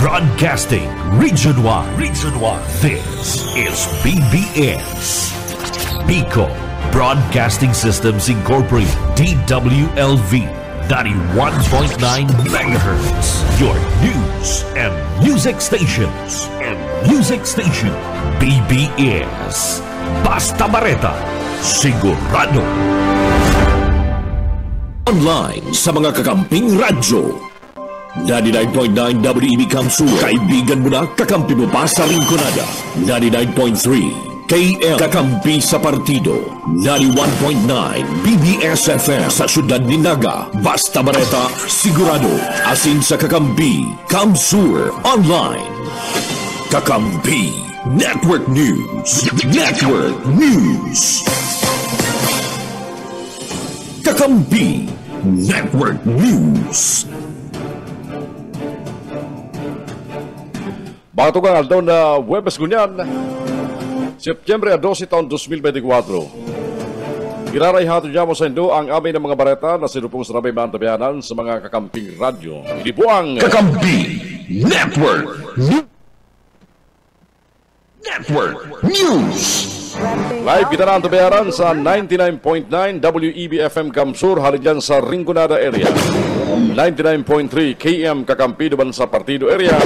Broadcasting Region 1. Region 1. This is BBS. Pico Broadcasting Systems Incorporated. DWLV. 91.9 megahertz. Your news and music stations. BBS. Basta Bareta. Sigurado. Online sa mga kakamping radyo. 99.9 WEB Kamsur. Kaibigan mo na, kakampi mo pa sa Rinconada. 99.3 KM Kakampi sa Partido. 91.9 BBS FM sa Syudad ni Naga. Basta Bareta, sigurado. Asin sa Kakampi, Kamsur Online. Kakampi Network News. Kakampi Network News. Batugang aldaw na Huwebes Gunyan, Setyembre 12 taon 2024. Iraray hatod niya mo sa Indo ang aming ng mga bareta na sinupong sa rabay mantabianan sa mga kakamping radyo. Hindi po ang Kakampi Network News. Live kita na ang tabayaran sa 99.9 WEB-FM Kamsur halidyan sa Rinconada area. 99.3 KM Kakampi duman sa Partido area.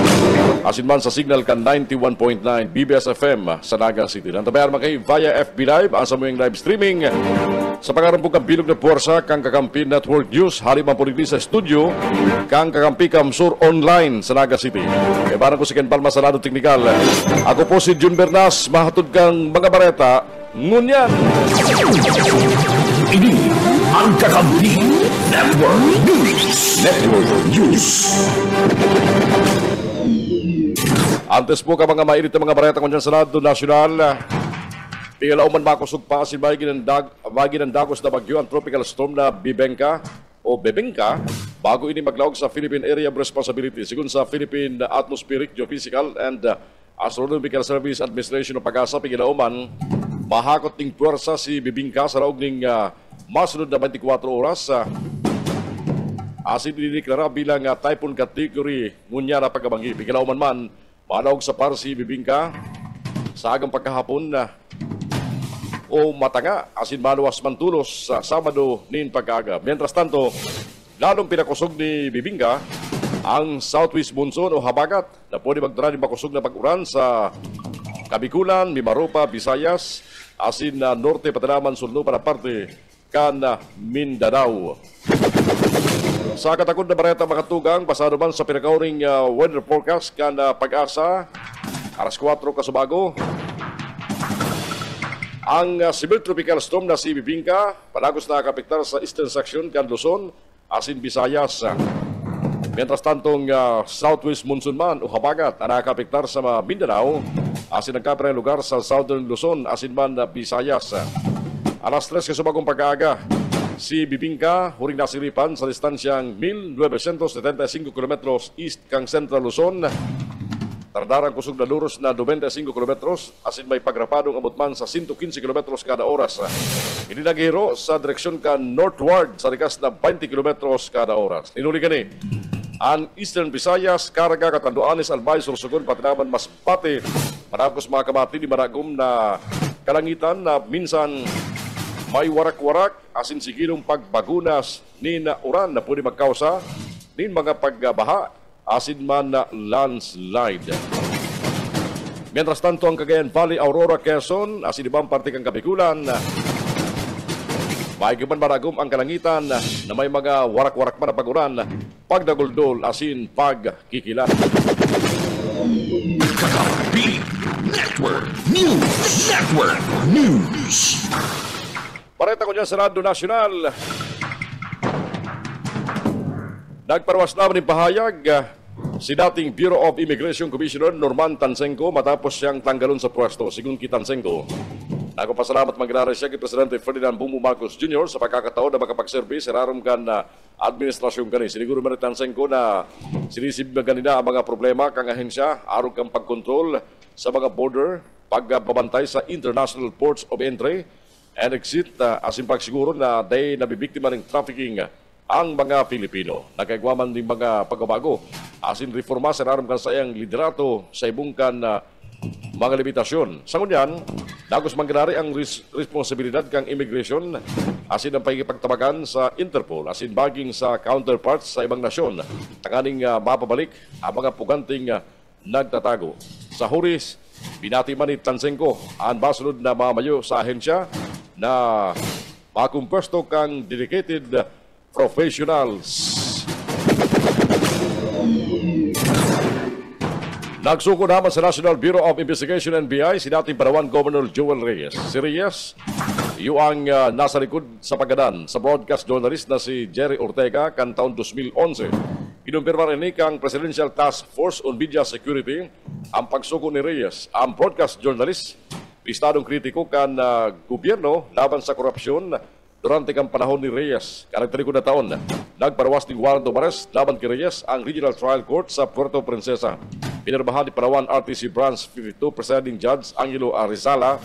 Asin man sa signal kan 91.9 BBS FM sa Naga City. Ang tabayaran man kayo via FB Live ang sa muyang live streaming. Sa pagkarampong kambilog na puwersa kang Kakampi Network News hali man po sa studio kang Kakampi Kamsur online sa Naga City. E parang ko si Ken Palma sa lado teknikal. Ako po si Jun Bernas, mahatod kang mga bareta ngunyan. Ini ang Kakampi Network News. Antes po ka mga mainit na mga bareta kung dyan sa lado nasyonal. Pigalaw man makusog pa si bagi ng dagos na bagyo ang tropical storm na Bebengka bago ini maglawag sa Philippine Area of Responsibility. Sigun sa Philippine Atmospheric, Geophysical and Astronomical Service Administration ng Pag-asa, pigalaw man mahakot ning puwersa si Bebengka sa laog ning masunod na 24 oras. Asin diniklara bilang typhoon category ngunya na pagkabangi. Pigalaw man malawag sa par si Bebengka sa agang pagkahapon o matanga asin maluwas man tulos sa Sabado nin pagkaga. Mientras tanto, lalong pinakusog ni Bebengka ang southwest monsoon o habagat na pwede magdara ni makusog na pag-uran sa Kabikulan, Mimaropa, Visayas, asin na norte patanaman sulno para parte kan Mindanao. Sa katakod na bareta makatugang, basado man sa pinakauring weather forecast kan Pag-asa, aras 4 kasubago. Ang severe tropical storm na si Bebengka palagos na nakapektar sa eastern section kan Luzon, asin Visayas. Mientras tantong southwest monsoon man o habagat na nakapektar sa Mindanao, asin nagkapira lugar sa southern Luzon, asin man Visayas. Alas 3 kasubagong pag-aaga, si Bebengka huring nasiripan sa distansyang 1,975 kilometros east kang Central Luzon. Tardarang kusog na luros na 95 kilometros, asin may pagrapadong abot man sa 115 kilometros kada oras. Hindi naghiro sa direksyon ka northward sa likas na 20 kilometros kada oras. Inuli ka ni ang Eastern Visayas, Caraga, Catanduanes, Albay, Sorsogon, Patinaban, Masbate, maragos mga kamati ni maragom na kalangitan na minsan may warak-warak, asin sigilong pagbagunas ni na uran na pwede magkausa ni mga pagbaha, asin man na landslide. Mientras tanto, ang Cagayan Valley, Aurora, Quezon, asin ibang parte kang Kabikulan, maiguman maragom ang kalangitan na may mga warak-warak man na pag-uran, pagdaguldol, asin pagkikilat. Kakampi Network News. Pareta ko dyan sa Radyo Nasyonal. Nagparwas naman ng pahayag si dating Bureau of Immigration Commissioner Norman Tansenko matapos siyang tanggalon sa pwesto. Sigun ki Tansenko, nagpapasalamat maglalaro siya kay Presidente Ferdinand Bongbong Marcos Jr. sa pagkakataon na makapag-serve sa rarom kan na administrasyon kani. Siniguro man Tansenko na sinisib na ganina ang mga problema kang ahensya, araw kang pagkontrol sa mga border, pagbabantay sa international ports of entry and exit, asin pagsiguro na day nabibiktima ng trafficking ang mga Pilipino. Nagkagwaman din mga pagbabago. Asin reforma sa naram kan sa iyang liderato sa ibungkan na mga limitasyon. Sa ngunyan, dagos mangganari ang responsibilidad kang immigration asin ang pagkipagtabagan sa Interpol asin baging sa counterparts sa ibang nasyon. Tanganing mapabalik ang mga puganting nagtatago. Sa huris, binati man ni Tansenko ang basunod na mamayo sa ahensya na makumpesto kang dedicated professionals. Nagsuko naman sa National Bureau of Investigation NBI si dating Palawan Governor Joel Reyes. Si Reyes, yung nasa likod sa paggadan sa broadcast journalist na si Jerry Ortega kan taon 2011. Kinumpirma rin ni kang Presidential Task Force on Media Security ang pagsuko ni Reyes, ang broadcast journalist, listadong kritiko kan gobyerno laban sa korupsyon durante kang panahon ni Reyes. Karagtarikod na taon, nagparawas ng warrant of arrest laban kay Reyes ang Regional Trial Court sa Puerto Princesa. Pinirmahan ni Palawan RTC Branch 52 Presiding Judge Angelo Arizala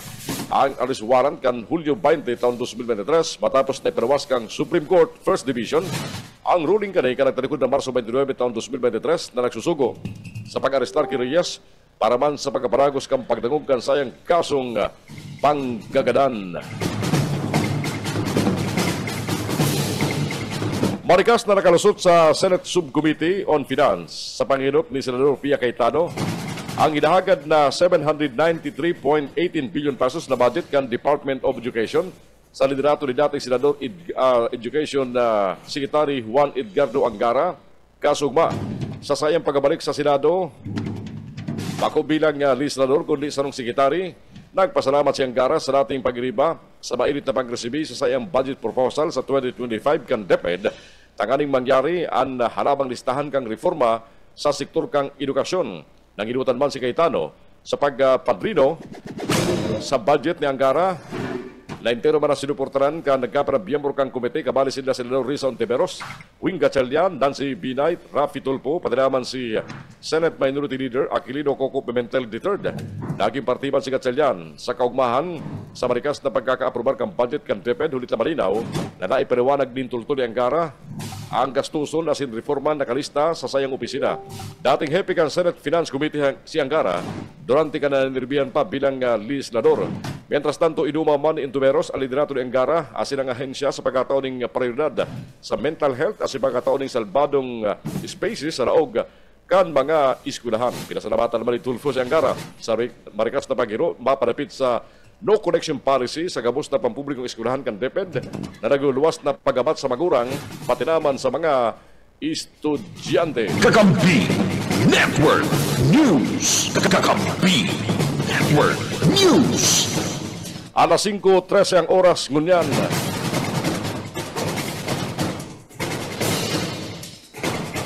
ang arrest warrant kan Hulyo 20 taon 2023 matapos na iparawas kang Supreme Court First Division ang ruling kanay karagtarikod na Marso 29 taon 2023 na nagsusugo sa pag-arestar kay Reyes para man sa pagkaparagos kang pagdangog kan sayang kasong panggagadan. Marikas na nakalusot sa Senate Subcommittee on Finance sa panginop ni Senador Pia Cayetano ang hinahagad na 793.18 billion pesos na budget kan Department of Education sa liderato ni dating Senador Education Secretary Juan Edgardo Angara. Kasugma sa sayang pagbalik sa Senado, ako bilang legislador kundi sanong sekretary, nagpasalamat si Angara sa dating pag-iriba sa mainit na pagresibi sa sayang budget proposal sa 2025 kan DepEd. Tanganing mangyari ang halabang listahan kang reforma sa sektor kang edukasyon. Nanginutan man si Cayetano sa pagpadrino sa budget ni Angara na entero man na sinuportaran ka nagkaparabiyembro kang komite kabali sila Senador Risa Ontiveros, Wing Gatchalian, Nancy Binay, Rafi Tulfo, pati naman si Senate Minority Leader Aquilino Coco Pimentel III. Naging partiban si Gatchalian sa kaugmahan sa marikas na pagkakaaprobar kang budget kan DepEd hulit na malinaw na naipariwanag din tultol ni Angara ang gastuson asin reforma nakalista sa sayang opisina. Dating hepe kang Senate Finance Committee si Angara durante ka na nirbihan pa bilang legislador. Mientras tanto, iduma man ni Intumeros ang liderato ni Angara asin ang ahensya sa pagkataon ng prioridad sa mental health at sa pagkataon ng salbadong spaces sa laog kan mga eskwelahan. Pinasalamatan naman ni Tulfo si Angara sa marikas na paghiro mapadapit sa no connection policy sa gabos na pampublikong eskwelahan kan DepEd na nagluluwas na pagabat sa magurang pati naman sa mga estudyante. Kakampi Network News. Kakampi Network News. Alas 5:13 ang oras ngunyan.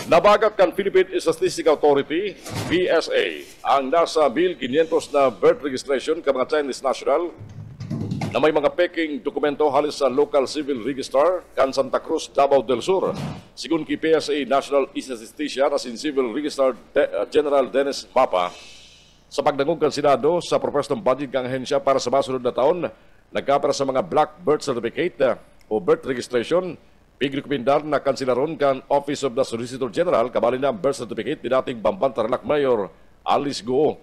Nabagat kan Philippine Statistics Authority, PSA, ang nasa 1,500 na birth registration ka mga Chinese national na may mga peking dokumento halos sa local civil registrar kan Santa Cruz, Davao del Sur. Sigun ki PSA National Statistician as in Civil Registrar General Dennis Mapa, sa pagdangog kan Senado sa proposed budget kang ahensya para sa masunod na taon, nagkapara sa mga black birth certificate o birth registration, pigrekomendar na kansilaron kan Office of the Solicitor General kabali na birth certificate ni dating Bamban Tarlac Mayor Alice Goo.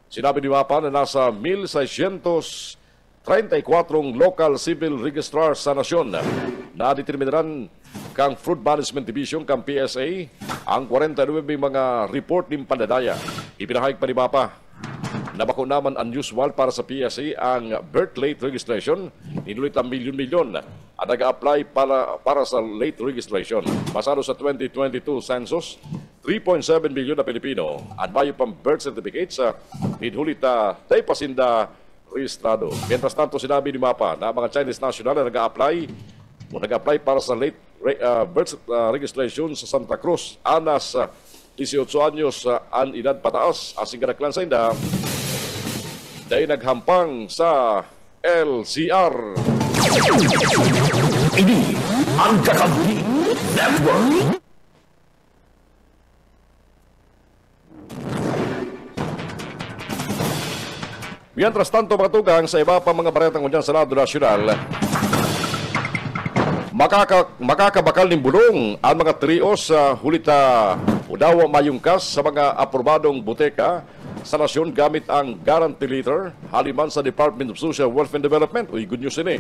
Sinabi ni Mapa na nasa 1,634 local civil registrars sa nasyon na determinaran kang Fraud Management Division kang PSA ang 49 mga report ng pandadaya. Ipinahayag pa ni Mapa na bako naman unusual para sa PSA ang birth late registration, ninulit ang milyon-milyon at nag-apply para sa late registration. Basado sa 2022 census, 3.7 milyon na Pilipino at bayo pang birth certificates ninulit tayo pasinda registrado. Mientras tanto, sinabi ni Mapa na mga Chinese national na nag-apply para sa late birth registration sa Santa Cruz, anas 18 anyos ang edad pataas, asing kanaklan sa inda, dahil naghampang sa LCR. Ini ang Kakampi Network. Mientras tanto, mga tugang sa iba pa mga baretang unyan sa lado nasyonal, makakabakal ng bulong ang mga trio sa hulita udawa mayungkas sa mga aprobadong buteka sa nasyon gamit ang guarantee letter haliman sa Department of Social Welfare and Development. Uy, good news ini.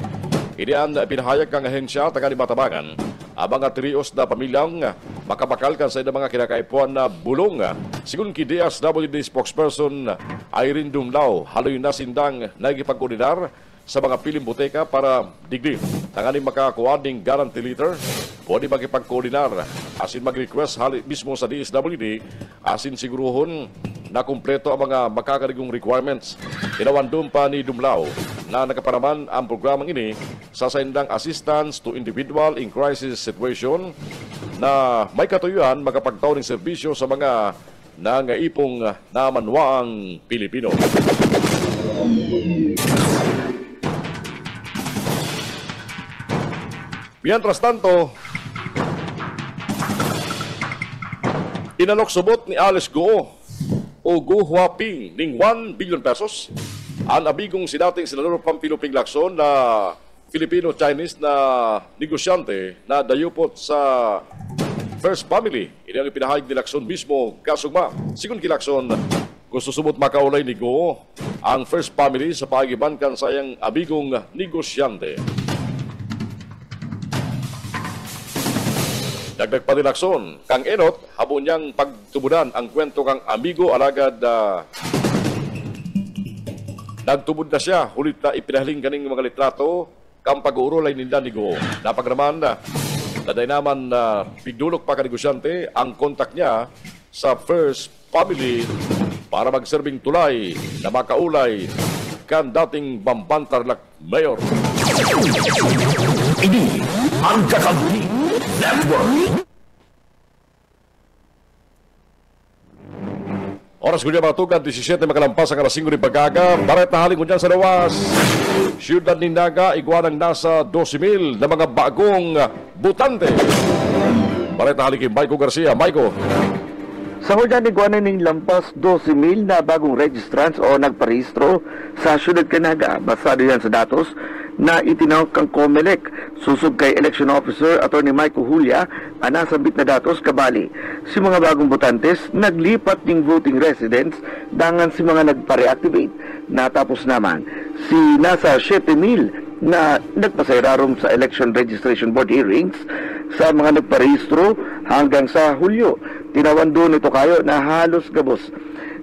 Ini ang pinahayag ng ahensya taga ni Matabangan. Ang mga trios na pamilyang makabakalkan sa mga kinakaipuan na bulong. Sigun ki DSWD spokesperson Irene Dumlao, haloy na sindang nagipag-ordinar sa mga piling buteka para digdi. Tanganing makakuha ng guarantee letter, pwede makipag-koordinar asin mag-request mismo sa DSWD asin siguruhon na kumpleto ang mga makakarigong requirements. Inawandom pa ni Dumlao na nakaparaman ang programang ini sa sindang assistance to individual in crisis situation na may katuyuan makapagtaw ng serbisyo sa mga nangaipong na manwaang Pilipino. Mientras tanto, inalok subot ni Alice Goo o Go Huaping ning 1 billion pesos ang abigong dating senador Pampilo Ping Lacson na Filipino-Chinese na negosyante na dayupot sa First Family. Ini ang pinahayag ni Lacson mismo kasugma. Sigun ki Lacson, gusto subot makaulay ni Go ang First Family sa pagiban kan sa iyang abigong negosyante. Dagdag pa ni Lacson, kang enot, habo niyang pagtubudan ang kwento kang amigo alagad nagtubod na siya, hulit na ipinahaling ganing mga litrato kang pag-uurolay ninda ni Go. Napagraman na, naday naman na pigdulok pa ka negosyante ang kontak niya sa First Family para magserbing tulay na makaulay kan dating Bambantarlac Mayor. Ini ang Kakampi Network. Oras ko niya mga tugan, 17 makalampas ang alas 5 rin pagkaga. Barat na haling ko dyan sa lawas. Siyudad ni Naga, iguanang nasa 12,000 na mga bagong butante. Barat na haling kay Maiko Garcia. Maiko. Sa hulyan iguanan ng lampas 12,000 na bagong registrants o nagparehistro sa siyudad Canaga. Basado yan sa datos na itinawag kang COMELEC. Susog kay Election Officer Atty. Michael Julia ang nasabit na datos kabali. Si mga bagong botantes naglipat ng voting residents dangan si mga nagpa-reactivate. Natapos naman si nasa 7,000 na nagpasairarom sa Election Registration Board hearings sa mga nagparehistro hanggang sa Hulyo. Tinawan doon ito kayo na halos gabos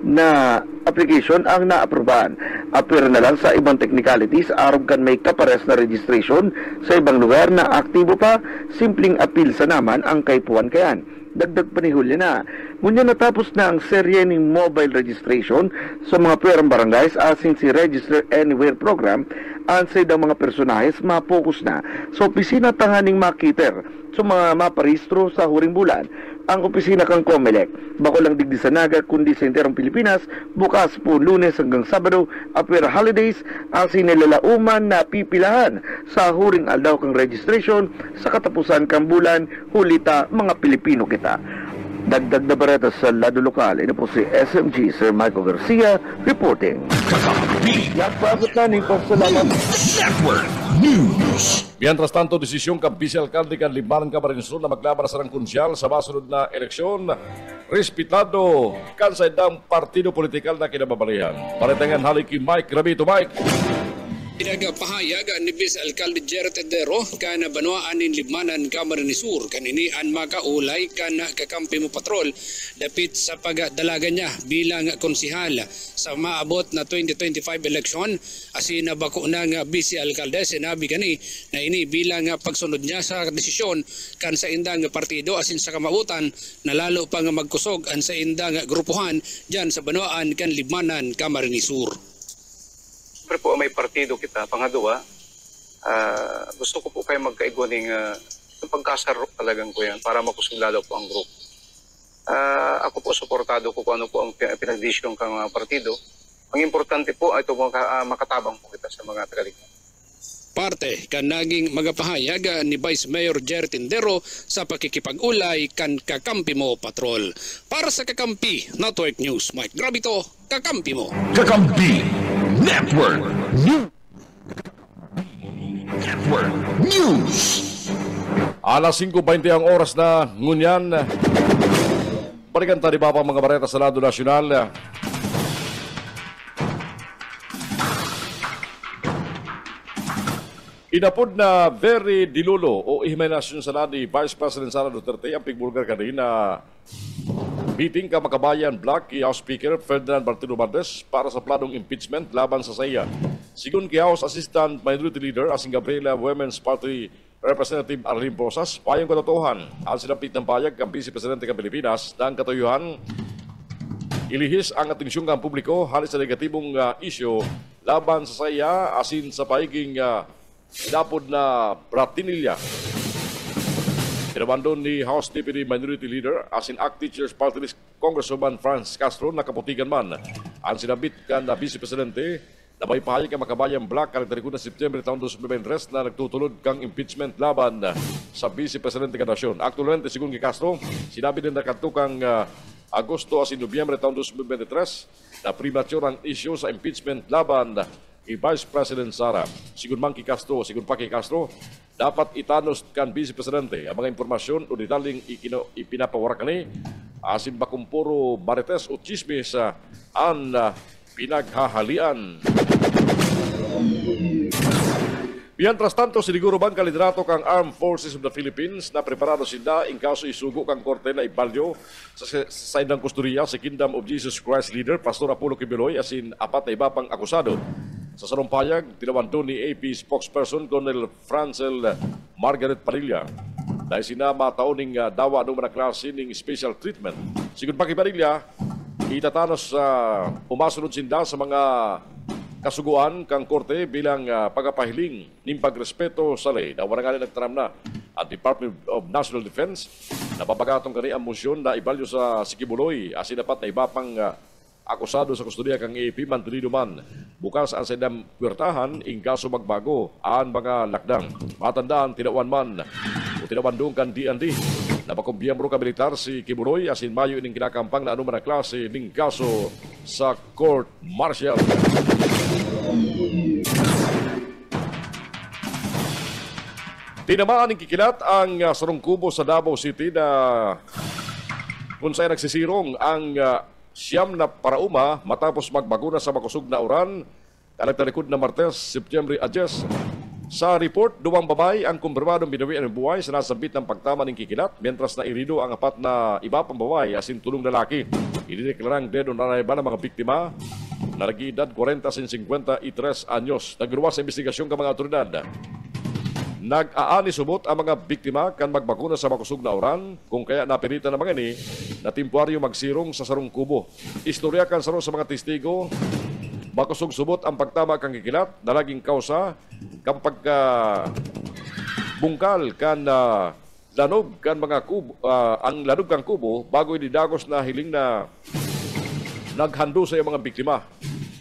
na application ang naaprubahan. Appear na lang sa ibang technicalities aron kan may kapares na registration sa ibang lugar na aktibo pa, simpleng appeal sa naman ang kaipuan kayan. Dagdag pa ni Julia na, ngunyan natapos na ang serye ng mobile registration sa mga pwerang barangays asin si Register Anywhere program, ansay daw mga personahes mapokus na sa opisina tanganing makiter sa mga maparehistro sa huring bulan. Ang opisina kang COMELEC, bako lang digdi sa Naga kundi sa enterong Pilipinas, bukas po Lunes hanggang Sabado, apera holidays, asin nilalauman na pipilahan sa huring aldaw kang registration sa katapusan kang bulan, hulita mga Pilipino kita. Dagdag na bareta sa lado lokal, ito po si SMG Sir Michael Garcia reporting. Nagpabot na ni Pasalamat Network News. Mientras tanto, desisyon kang vice-alcalde kan Limanan Camarines Sur na maglaban sa rangkunsyal sa masunod na eleksyon. Respetado kan sa idang partido politikal na kinababalihan. Paritangan halik ki Mike Rabito. Mike. Pinagpahayag ni Vice Alcalde Jerry Tendero kana banwaan nin Libmanan Camarines Sur kanini an makaulay kana kakampi mo patrol dapit sa pagdalaga niya bilang konsihal sa maabot na 2025 election. Asin na bako na nga Vice Alcalde sinabi kani na ini bilang pagsunod niya sa desisyon kan sa indang partido asin sa kamautan na lalo pang magkusog an sa indang grupuhan diyan sa banwaan kan Libmanan Camarines Sur. Siyempre po may partido kita. Pangalawa, gusto ko po kayo magkaigo ng pagkasarok talagang ko yan para makusog lalo po ang group. Ako po, suportado ko kung ano po ang pinagdesisyon ng partido. Ang importante po ay ito makatabang po kita sa mga tagaligan. Parte kan naging magapahayag ni Vice Mayor Jerry Tendero sa pakikipag-ulay kan Kakampi Mo Patrol. Para sa Kakampi Network News, Mike Grabito, Kakampi Mo. Kakampi Network News. Alas 5:20 ang oras na ngunyan. Balikan tayo pa mga bareta sa lado nasyonal. Inapod na very dilulo o ihimenasyon sa ni Vice President Sara Duterte ang pigbulgar kanina meeting ka Makabayan Block kay House Speaker Ferdinand Martino Martes para sa planong impeachment laban sa saya. Sigun kay House Assistant Minority Leader asing Gabriela Women's Party Representative Arlene Rosas, payong katotohan ang sinapit ng payag ang Vice Presidente ng Pilipinas na ang katuyuhan ilihis ang atensyon ng publiko halos sa negatibong isyo laban sa saya asin sa paiging inapod na bratinilya. Tinabandon ni House Deputy Minority Leader as in ACT Teachers Party List Congresswoman Franz Castro na kaputigan man ang sinabit kan na Vice Presidente na may pahayag ang Makabayan Block karang 31 September taong 2023 na nagtutulod kang impeachment laban sa Vice Presidente ka nasyon. Aktualmente, sigun kay Castro, sinabi din na katukang Agosto as in Nobyembre taong 2023 na premature ang issue sa impeachment laban kay Vice President Sara. Sigun man kay Castro, sigun pa kay Castro, dapat itanos kan Vice Presidente ang mga impormasyon o detaling ipinapawarak ni asin bakong puro marites o chismis ang pinaghahalian. Mientras tanto, siniguro bang kalidrato kang Armed Forces of the Philippines na preparado sila in kaso isugo kang korte na ibalyo sa indang kusturya si Kingdom of Jesus Christ leader Pastor Apollo Kibuloy asin apat na iba pang akusado. Sa sarumpayag, tinawanto ni AP spokesperson Colonel Francel Margaret Padilla dahil sinama taoning dawa ng mga klase ng special treatment. Sigun pa kay Padilla, itatanos pumasunod sinda sa mga kasuguan kang korte bilang pagapahiling ng pagrespeto sa ley na warangan nagtaram na at Department of National Defense na papagatong kani ang motion na ibalyo sa Kibuloy asin dapat na iba pang akusado sa kustodiya kang AP mantunido man bukas ang sedam puwertahan in kaso magbago ang mga lakdang. Matandaan tinawan man o tinawandong kan D&D na pakumbiyembro ka militar si Kibuloy asin mayo ining kinakampang na anuman na klase ning kaso sa court martial. Tinamaan ng kikilat ang sarungkubo sa Davao City na kung sa'y nagsisirong ang siyam na parauma matapos magbaguna sa makusog na uran kalagtalikod na Martes, September 10. Sa report, 2 babae ang kumpirmadong binawian ng buhay sa nasabit ng pagtama ng kikilat mientras na irido ang 4 na iba pang babae asin 3 lalaki. Idineklarang dead on arrival ng mga biktima na nag-iedad 40 sin 53 anyos. Nagruwa sa investigasyon ng mga otoridad. Nag-aani subot ang mga biktima kan magbakuna sa makusog na uran kung kaya napilitan na mga ni na temporaryo magsirong sa sarong kubo. Istorya kan saro sa mga testigo makusog subot ang pagtama kang kikilat na laging kausa kang bungkal kan lanog kan mga kubo ang lanog kang kubo bago ididagos na hiling na naghando sa mga biktima.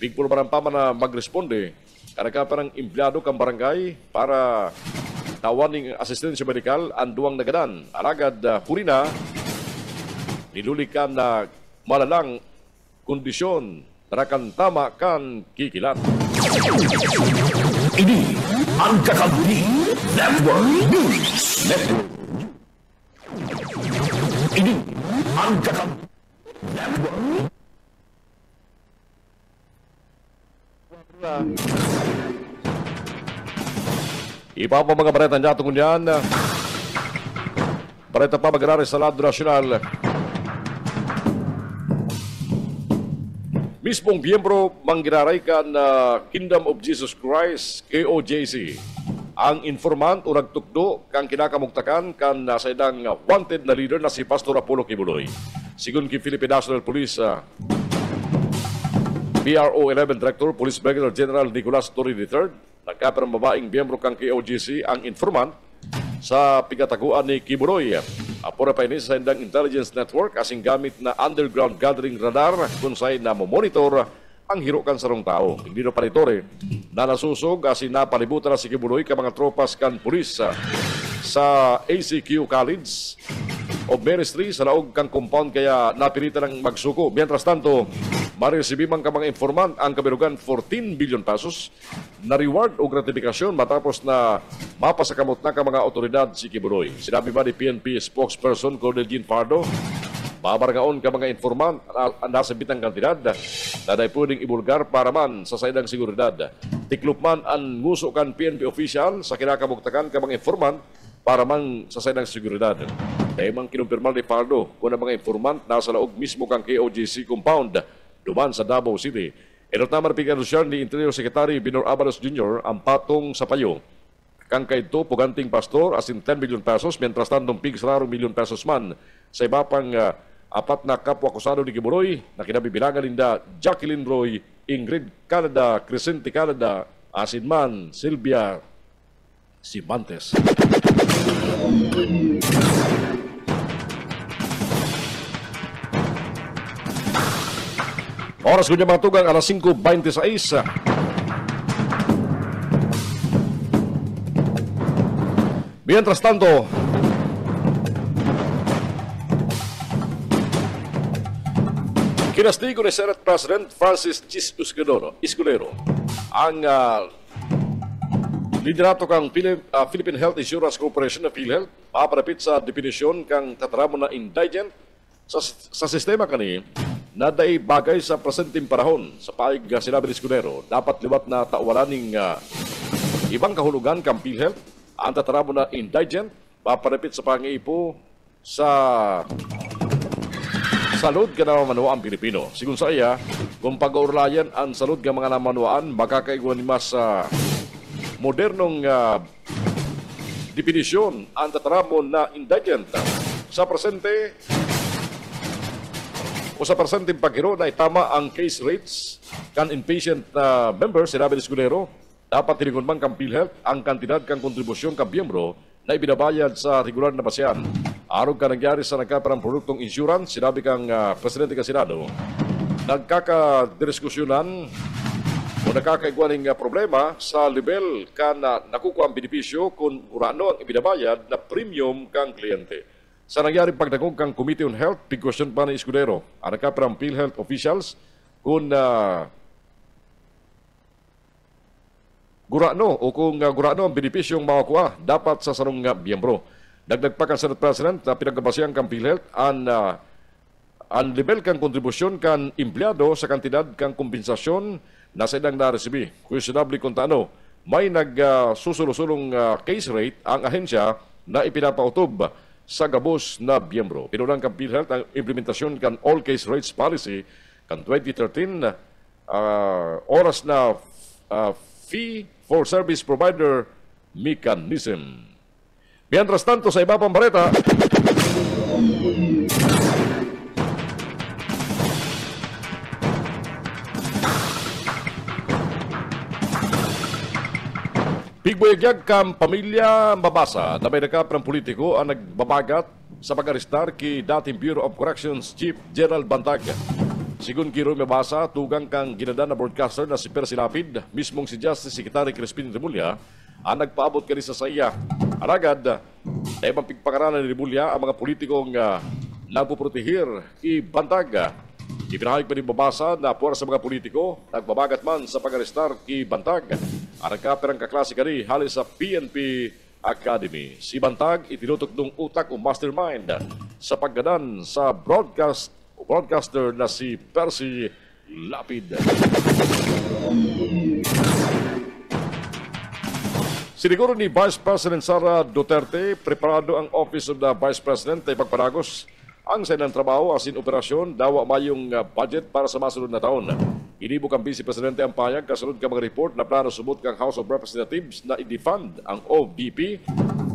Bigpul barampama na magresponde karaka parang empleyado kang barangay para tawan ng asistensya medikal ang duwang nagadan. Alagad purina nilulikan na malalang kondisyon tarakan tama kan kikilat. Ini ang Kakampi Network News Network. Ini ang Kakampi Network. Iba pa mga bareta niya tungkol yan. Bareta pa mag-arari sa lado nasyonal. Mismong miyembro manggiraray ka na Kingdom of Jesus Christ, KOJC. Ang informant o nagtukdo kang kinakamugtakan kan sa idang wanted na leader na si Pastor Apollo Kibuloy. Sigun kay Philippine National Police PRO 11 Director Police Brigadier General Nicolas Torre III, nagkaperang babaeng miyembro kang KOJC ang informant sa pigataguan ni Kibuloy. Apura pa ini sa indang intelligence network asing gamit na underground gathering radar kung sa'y namomonitor ang hirukan sarong tao. Hindi na panitore na nasusog asin napalibutan na si Kibuloy ka mga tropas kan pulis sa ACQ College of Ministry sa laog kang compound kaya napilitan ng magsuko. Mientras tanto, maresibim ang mga informant ang kabirugan 14 billion pesos na reward o gratifikasyon matapos na mapasakamot na ka mga otoridad si Kibuloy. Sinabi ba ni PNP spokesperson Colonel Jean Pardo, babargaon ka mga informant ang nasa bitang kantidad na dahi pwedeng ibulgar para man sa saydang seguridad. Tiklop man ang nguso kan PNP official sa kinakamuktakan ka mga informant para man sa saydang seguridad. Dahil mang kinumpirmal ni Pardo kung ang mga informant nasa laog mismo kang KOGC compound duman sa Davao City. Erot naman pinag-anunsyan ni Interior Secretary Binor Abalos Jr. ang patong sa payo kang kaito puganting pastor as in 10 million pesos mientras tandong pigs raro million pesos man sa iba pang apat na kapwa akusado ni Kibuloy na kinabibilangan ninda Jacqueline Roy, Ingrid Canada, Crescente Canada, asin man Silvia Simantes. Oras ko niya mga tugang alas 5:26. Mientras tanto, kinastigo ni Senate President Francis Chis Escudero ang liderato kang Philippine Health Insurance Corporation na PhilHealth maparapit sa definisyon kang tataramo na indigent sa sistema kani na day bagay sa presenteng panahon. Sa paig sinabi ni Escudero, dapat liwat na tawalan ng ibang kahulugan kang PhilHealth ang tataramo na indigent maparapit sa pangiipo sa salud ka na manuwaan Pilipino. Sigun sa iya, kung pag-aurlayan ang salud ka mga namanuwaan, makakaiguan ni mas modernong definisyon ang tataramo na indigent sa presente o sa presenteng paghiro na itama ang case rates kan inpatient members. Sinabi ni Escudero, dapat tinigon man kang PhilHealth ang kantidad kang kontribusyon kang miyembro na ibinabayad sa regular na basehan. Arog ka nangyari sa nagkaparang produktong insurance, sinabi kang Presidente ka Senado, nagkakadiskusyonan o nakakaigwaning problema sa level ka na nakukuha ang benepisyo kung urano ang ibinabayad na premium kang kliyente. Sa nangyaring pagdagog kang Committee on Health, big question pa ni Escudero, ang nagkaparang PhilHealth officials kung gurano o kung gurano ang benepisyong makukuha dapat sa sarong miyembro. Dagdag pa kang Senate President na pinagkabasihan kang PhilHealth ang level kang kontribusyon kang empleyado sa kantidad kang kompensasyon na sa idang na-resibi. Questionably kung taano, may nagsusulong case rate ang ahensya na ipinapautob sa gabos na miyembro. Pinulang kang PhilHealth ang implementasyon kan all case rates policy kan 2013 oras na fee for service provider mechanism. Mientras tanto, sa iba pang balita, pigboyagyag kang pamilya mabasa na may nakap ng politiko ang nagbabagat sa pag-arestar ki dating Bureau of Corrections Chief General Bantag. Sigun kiro mabasa, tugang kang ginada na broadcaster na si Percy Lapid, mismong si Justice Secretary Crispin Remulla, ang nagpaabot ka rin sa iya. Aragad, dahil mang pigpakaranan ni Remulla ang mga politikong nagpuprotehir kay Bantag. Ibinahig pa rin babasa na puwara sa mga politiko, nagbabagat man sa pag-arestar kay Bantag. Ang nagkaperang kaklase ka rin halis sa PNP Academy. Si Bantag itinutok ng utak o mastermind sa paggadan sa broadcaster na si Percy Lapid. Siniguro ni Vice President Sara Duterte, preparado ang Office of the Vice President ay pagparagos ang sa ilang trabaho asin operasyon dawa mayong budget para sa masunod na taon. Inibok ang Vice Presidente ang payag kasunod ka mga report na plano subot kang House of Representatives na i-defund ang OVP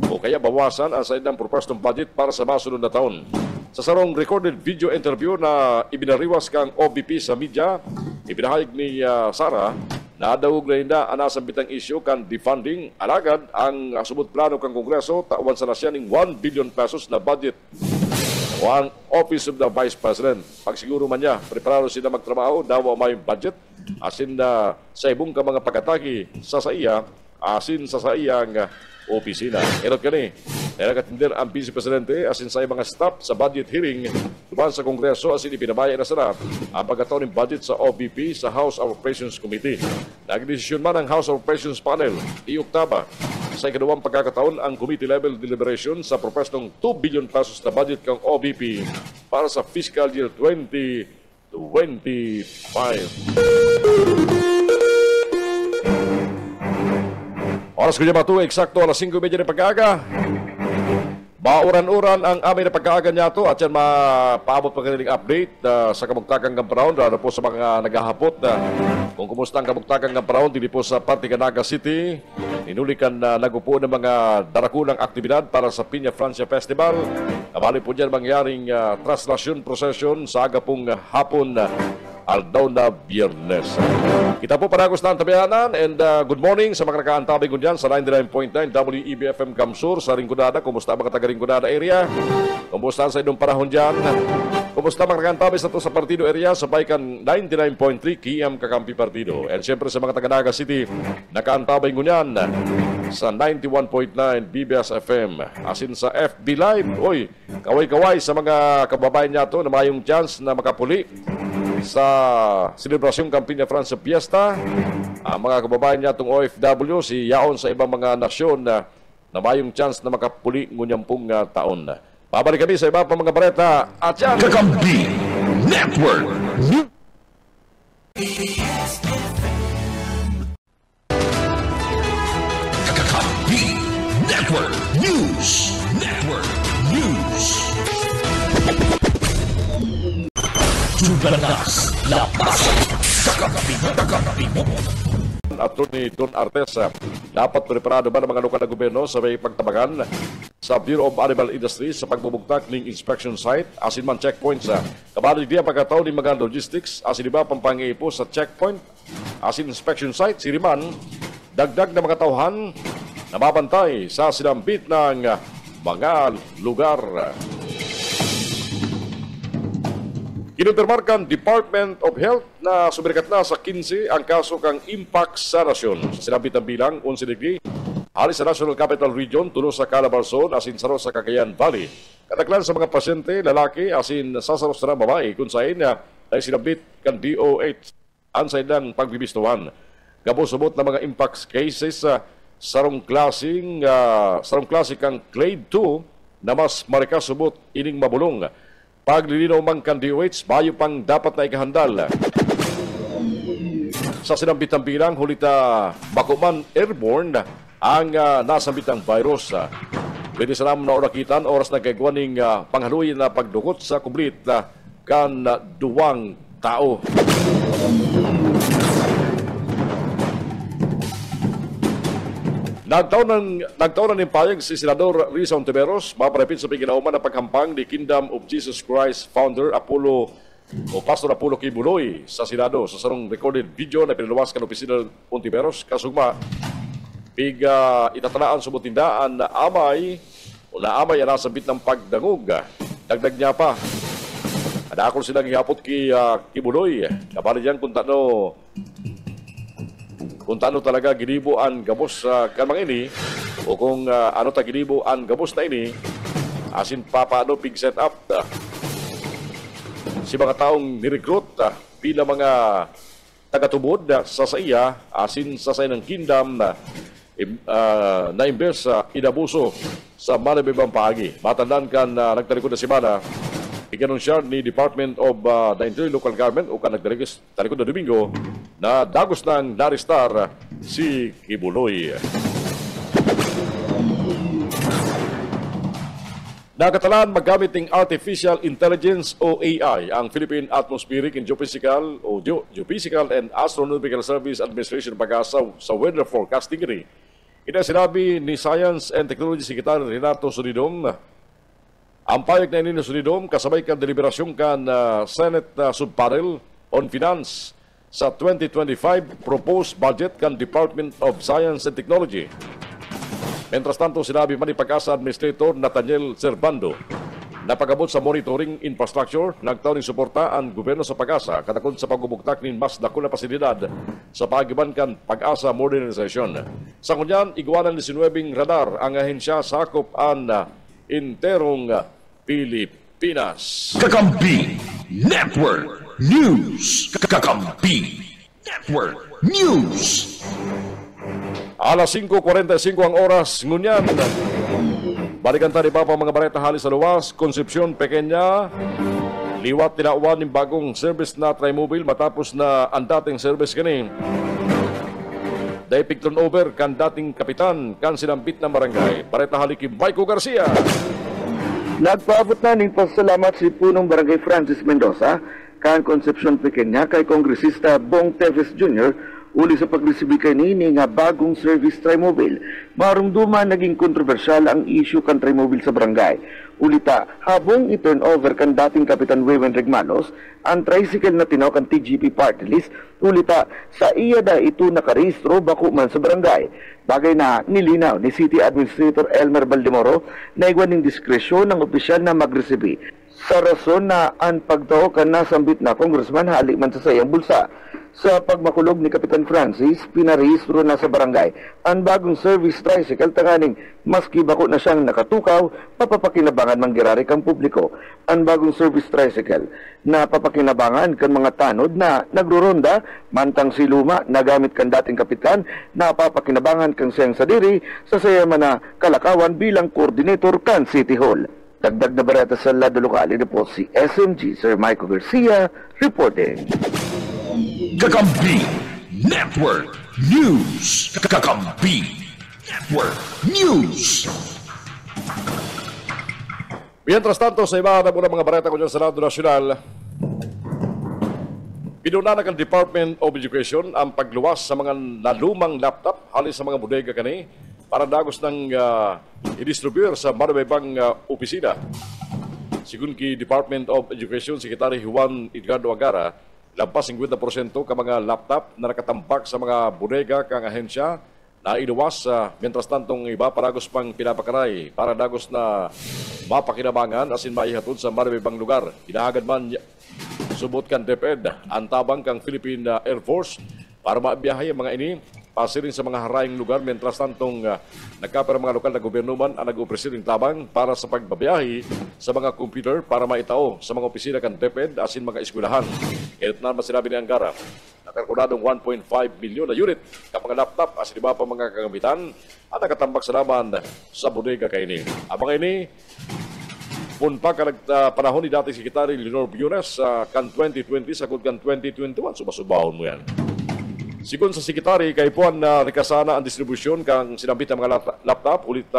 o kaya bawasan ang sa ilang proposed budget para sa masunod na taon. Sa sarong recorded video interview na ibinariwas kang OVP sa media, ibinahayag ni Sara na daog na hinda anasang bitang issue kan defunding alagad ang subot plano kang Kongreso tawan sa nasya ng 1 billion pesos na budget o ang Office of the Vice President. Pagsiguro man niya, preparado sila magtrabaho, dawa may budget asin na sa ibong ka mga pagkatagi sa iya, asin sa iyang opisina. Erot ka ni, nakatindir ang Vice Presidente asin sa mga staff sa budget hearing tuman sa Kongreso asin ipinabaya na sarap ang pagkataon ng budget sa OVP sa House Appropriations Committee. Nagdesisyon man ang House Appropriations Panel di Oktaba sa ikaduwang pagkakataon ang committee level deliberation sa propostong 2 billion pesos na budget kang OVP para sa fiscal year 2025. Oras ko niya matuwa, eksakto alas 5:30 ng pag-aaga. Mauran-uran ang aming na pag-aaga niya to at yan mapaabot pa kanilang update sa kabuktakang Gamparahon, lalo po sa mga naghahapot kung kumusta ang kabuktakang Gamparahon, dili po sa Particanaga City. Inulikan na nagupo ng mga darakunang aktibidad para sa Piña Francia Festival. Kabali po dyan mangyaring translation procession sa aga pong hapon aldaw na Biyernes. Kita po paragos na ang tabihanan and good morning sa mga nakaantabay ko dyan sa 99.9 WEBFM Kamsur sa Ringgonada. Kumusta mga taga Ringgonada area? Kumusta sa inyong panahon dyan? Kumusta mga nakaantabay sa to sa Partido area sa Baikan 99.3 KM Kakampi Partido. And siyempre sa mga taga Naga City, nakaantabay ko dyan sa 91.9 BBS FM. Asin sa FB Live, oy, kaway-kaway sa mga kababayan niya to na mayong chance na makapuli sa selebrasyong Campiña Francia Fiesta. Ang mga kababayan niya itong OFW, si yaon sa ibang mga nasyon na mayong chance na makapuli ngunyampung taon. Babalik kami sa iba pa mga bareta at yan. Kakampi Network. Kakampi Network News. Network News. Tubalas, lapas, kakampi mo. Attorney Don Artesa, dapat preparado ba ng mga lokal na gobyerno sa may pagtabagan sa Bureau of Animal Industry sa pagbubugtak ng inspection site asin man checkpoint sa kabalik diya pagkataon ng mga logistics asin iba pampangiipo sa checkpoint asin inspection site siriman dagdag na mga tauhan na mabantay sa sinambit ng mga lugar. Kinumpirmarkan Department of Health na sumirikat na sa 15 ang kaso kang impact sa nasyon. Sinabit ang bilang 11 degree. Halis sa National Capital Region, tulo sa Calabarzon, asin saro sa Cagayan Valley. Kataklan sa mga pasyente, lalaki, asin sasaros na babae, kung saan na ay sinabit kan DOH ang sa ilang pagbibistuhan. Gabos-subot na mga impact cases sa sarong klase kang Clade 2 na mas marikasubot ining mabulong. Paglilinaw man kan DOH, bayo pang dapat na ikahandal. Sa sinambitang bilang, hulita Bakuman Airborne ang nasambitang virus. Pwede sa naman na orakitan, oras na kagwaning panghaluin na pagdukot sa kublit kan duwang tao. Nagtaon ng payag si Senador Risa Ontiveros, maparapit sa pagkinauman na paghampang ni Kingdom of Jesus Christ founder Pastor Apollo Kibuloy sa Senado. Sa sarong recorded video na pinaluwas kan opisina Ontiveros, kasugma, itatanaan sa butindaan na amay ang nasabit ng pagdangog. Dagdag niya pa, adakol silang ihapot Kibuloy, kabali diyan kung tano talaga ginibo ang gabos sa kamang ini o kung ano ta ginibo ang gabos na ini asin paano pig set up si mga taong nirecruit pila mga tagatubod sa iya asin sa ng kingdom na imbes inabuso sa malabibang paagi. Matandaan kan nagtalikod na simana ikanunsya ni Department of the Interior Local Government o kan nagtalikod na Domingo na dagos ng naristar si Kibuloy. Nakatalaan magamit ng Artificial Intelligence o AI ang Philippine Atmospheric and Geophysical and Astronomical Service Administration pag-asa sa weather forecasting rin. Ito sinabi ni Science and Technology Secretary Renato Sonidom. Ang payag na ini Sonidom kasabay kan deliberasyon kan Senate Subpanel on Finance sa 2025 proposed budget kan Department of Science and Technology. Mientras tanto, sinabi man ni Pag-asa Administrator Nathaniel Servando Napagabot sa monitoring infrastructure, nagtaon ng suporta ang gobyerno sa Pag-asa katakod sa pagbubuktak ng mas dako na pasilidad sa pagiban kan Pag-asa modernization. Sa kunyan, iguanan 19 radar ang ahensya sakop ang interong Pilipinas. Kakampi Network News. Kakampi Network News. Alas 5:45 ang oras, ngunyan. Balikan tayo pa mga bareta halis sa luwas. Konsepsyon Pequeña, liwat tinauan ng bagong service na Trimobile matapos na ang dating service kani. Dahil pigton over kan dating kapitan kan sinambit ng barangay. Bareta haliki Maiko Garcia. Nagpaabot na ng pasalamat si punong barangay Francis Mendoza kan Concepcion Pequeña kay Kongresista Bong Teves Jr. uli sa pagresibi kay nini nga bagong service Trimobile. Marumduman naging kontrobersyal ang issue kan Trimobile sa barangay. Ulita, habong i-turn over kan dating Kapitan Wewen Regmanos, ang tricycle na tinaw kan TGP party list, ulita, sa iya da ito nakarehistro bako man sa barangay. Bagay na nilinaw ni City Administrator Elmer Baldemoro na igwan ng diskresyon ng opisyal na magresibi. Sa rason na ang pagtao kan nasambit na congressman halik man sa sayang bulsa. Sa pagmakulog ni Kapitan Francis, pinarehistro na sa barangay ang bagong service tricycle tanganing maski bako na siyang nakatukaw, papapakinabangan manggirari kang publiko. Ang bagong service tricycle na papakinabangan kan mga tanod na nagruronda, mantang si Luma na gamit kan dating kapitan na papakinabangan kang siyang sadiri sa sayaman na Kalakawan bilang coordinator kan City Hall. Dagdag na barata sa Lado Lokali na po si SMG Sir Michael Garcia reporting. Kakampi Network News. Kakampi Network News. Mientras tanto, sa iba na muna mga bareta ko dyan sa Lado Nasyonal, pinuna ng Department of Education ang pagluwas sa mga nalumang laptop halis sa mga bodega kani para dagos ng i-distribute sa marabibang opisina. Sigun ki Department of Education Secretary Juan Edgardo Agara, lampas 50% ka mga laptop na nakatambak sa mga bodega kang ahensya na iluwas mientras tantong iba paragos pang pinapakaray para dagos na mapakinabangan asin maihatod sa marabibang lugar. Inaagad man subot kan DepEd ang tabang kang Philippine Air Force para maibiyahe ang mga ini pasirin sa mga haraing lugar mientras tantong nagkapera mga lokal na gobyerno man ang nag-upresiring tabang para sa pagbabiyahe sa mga computer para maitao sa mga opisina kan DepEd asin mga eskwelahan. Kahit naman sinabi ni Angara, nakalkuladong 1.5 milyon na unit ka mga laptop asin iba pa mga kagamitan at nakatambak sa laman sa bodega kay ini. Abang ini, punpa ka panahon ni dating Sekretary Leonor Biones kan 2020 sagod kan 2021, sumasubahon mo yan. Sigun sa sekretary, kay Puan na rekasana ang distribusyon kang sinambit ng mga laptop, ulit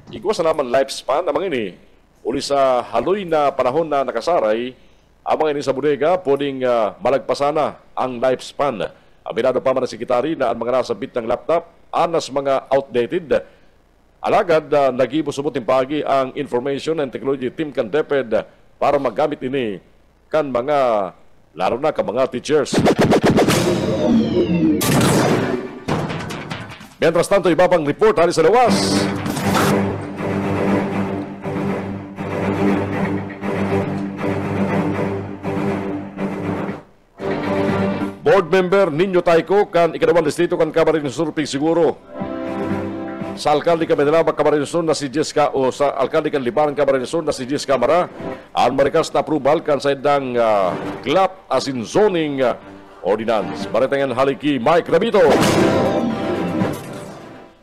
igwa sa naman lifespan, amang ini, ulit sa haloy na panahon na nakasaray, amang ini sa bodega, pwedeng malagpasana ang lifespan. Aminado pa man ang sekretary na ang mga nasabit ng laptop, anas mga outdated. Alagad, nagibo subuting pagi ang Information and Technology Team kan DepEd para magamit ini kan mga, laro na ka mga teachers. Mientras tanto, iba pang report hari sa lawas. Board member Ninyo Taiko kan ikadawang distrito kan Camarines Sur siguro. Sa alkalde kan Manila Camarines Sur na si Jessica o sa alkalde kan Libaran Camarines Sur na si Jessica Mara ang marikas na approval kan sa idang CLAP asin zoning ordinance. Baritangan haliki Mike Rabito.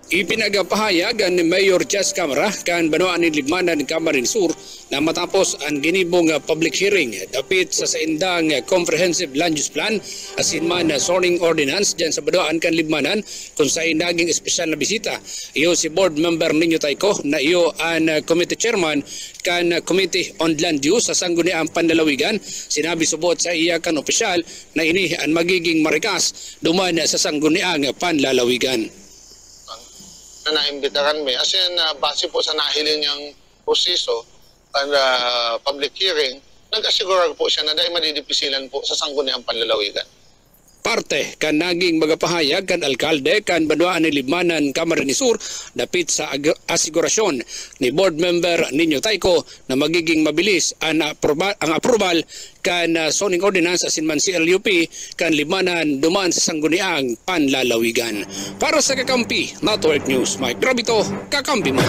Ipinagapahayag ni Mayor Jas Camara kan Banoan ni Libmanan Camarines Sur na matapos ang ginibong public hearing dapit sa saindang comprehensive land use plan asin man zoning ordinance dyan sa Banoan kan Libmanan kung sa naging espesyal na bisita. Iyo si board member Ninyo Taiko na iyo ang committee chairman kan Committee on Land Use sa Sangguniang Panlalawigan. Sinabi subot sa iya kan opisyal na ini ang magiging marikas duman sa Sangguniang Panlalawigan. Na naimbitaran may asin base po sa nahilin niyang proseso and public hearing, nag-asigura po siya na dahil madidipisilan po sa Sangguniang Panlalawigan. parte kan naging magapahayag kan alkalde kan Banwa ni Libmanan Camarines Sur dapit sa asigurasyon ni board member Nino Tayko na magiging mabilis ang approval kan zoning ordinance asinman si LUP kan Libmanan dumaan sa sangguniang panlalawigan. Para sa Kakampi Network News, Mike Grabito, Kakampi mo.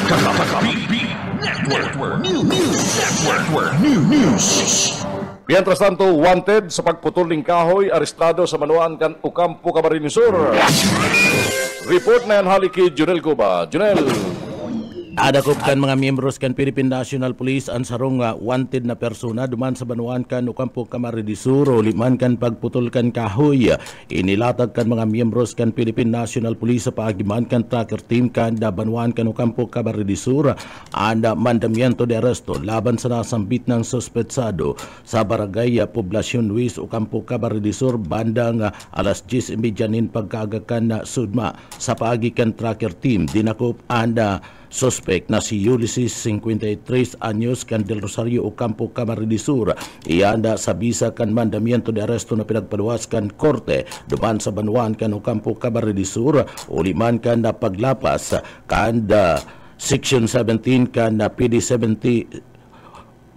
Mientras tanto, wanted sa pagputol ng kahoy, arestado sa Manuan kan Ocampo, Camarines Sur. Report na yan hali kay Junel Cuba. Junel. Adakop kan mga miyembros kan Philippine National Police ang sarong wanted na persona duman sa Banuan kan Ocampo, Camarines Sur o liman kan pagputol kan kahoy. Inilatag kan mga miyembros kan Philippine National Police sa paagiman kan tracker team kan da Banuan kan Ocampo, Camarines Sur ang mandamiento de arresto laban sa nasambit ng suspetsado sa barangay Poblacion Luis, Ocampo, Camarines Sur bandang alas 10:30 pagkagakan na sudma sa paagi kan tracker team. Dinakop ang suspect na si Ulysses 53 anyos kan Del Rosario, Ocampo, Camarines Sur. Ianda sa bisa kan mandamiento de arresto na pinagpaluwas kan korte duman sa Banuan kan Ocampo, Camarines Sur uliman kan na paglapas kan section 17 kan na PD 70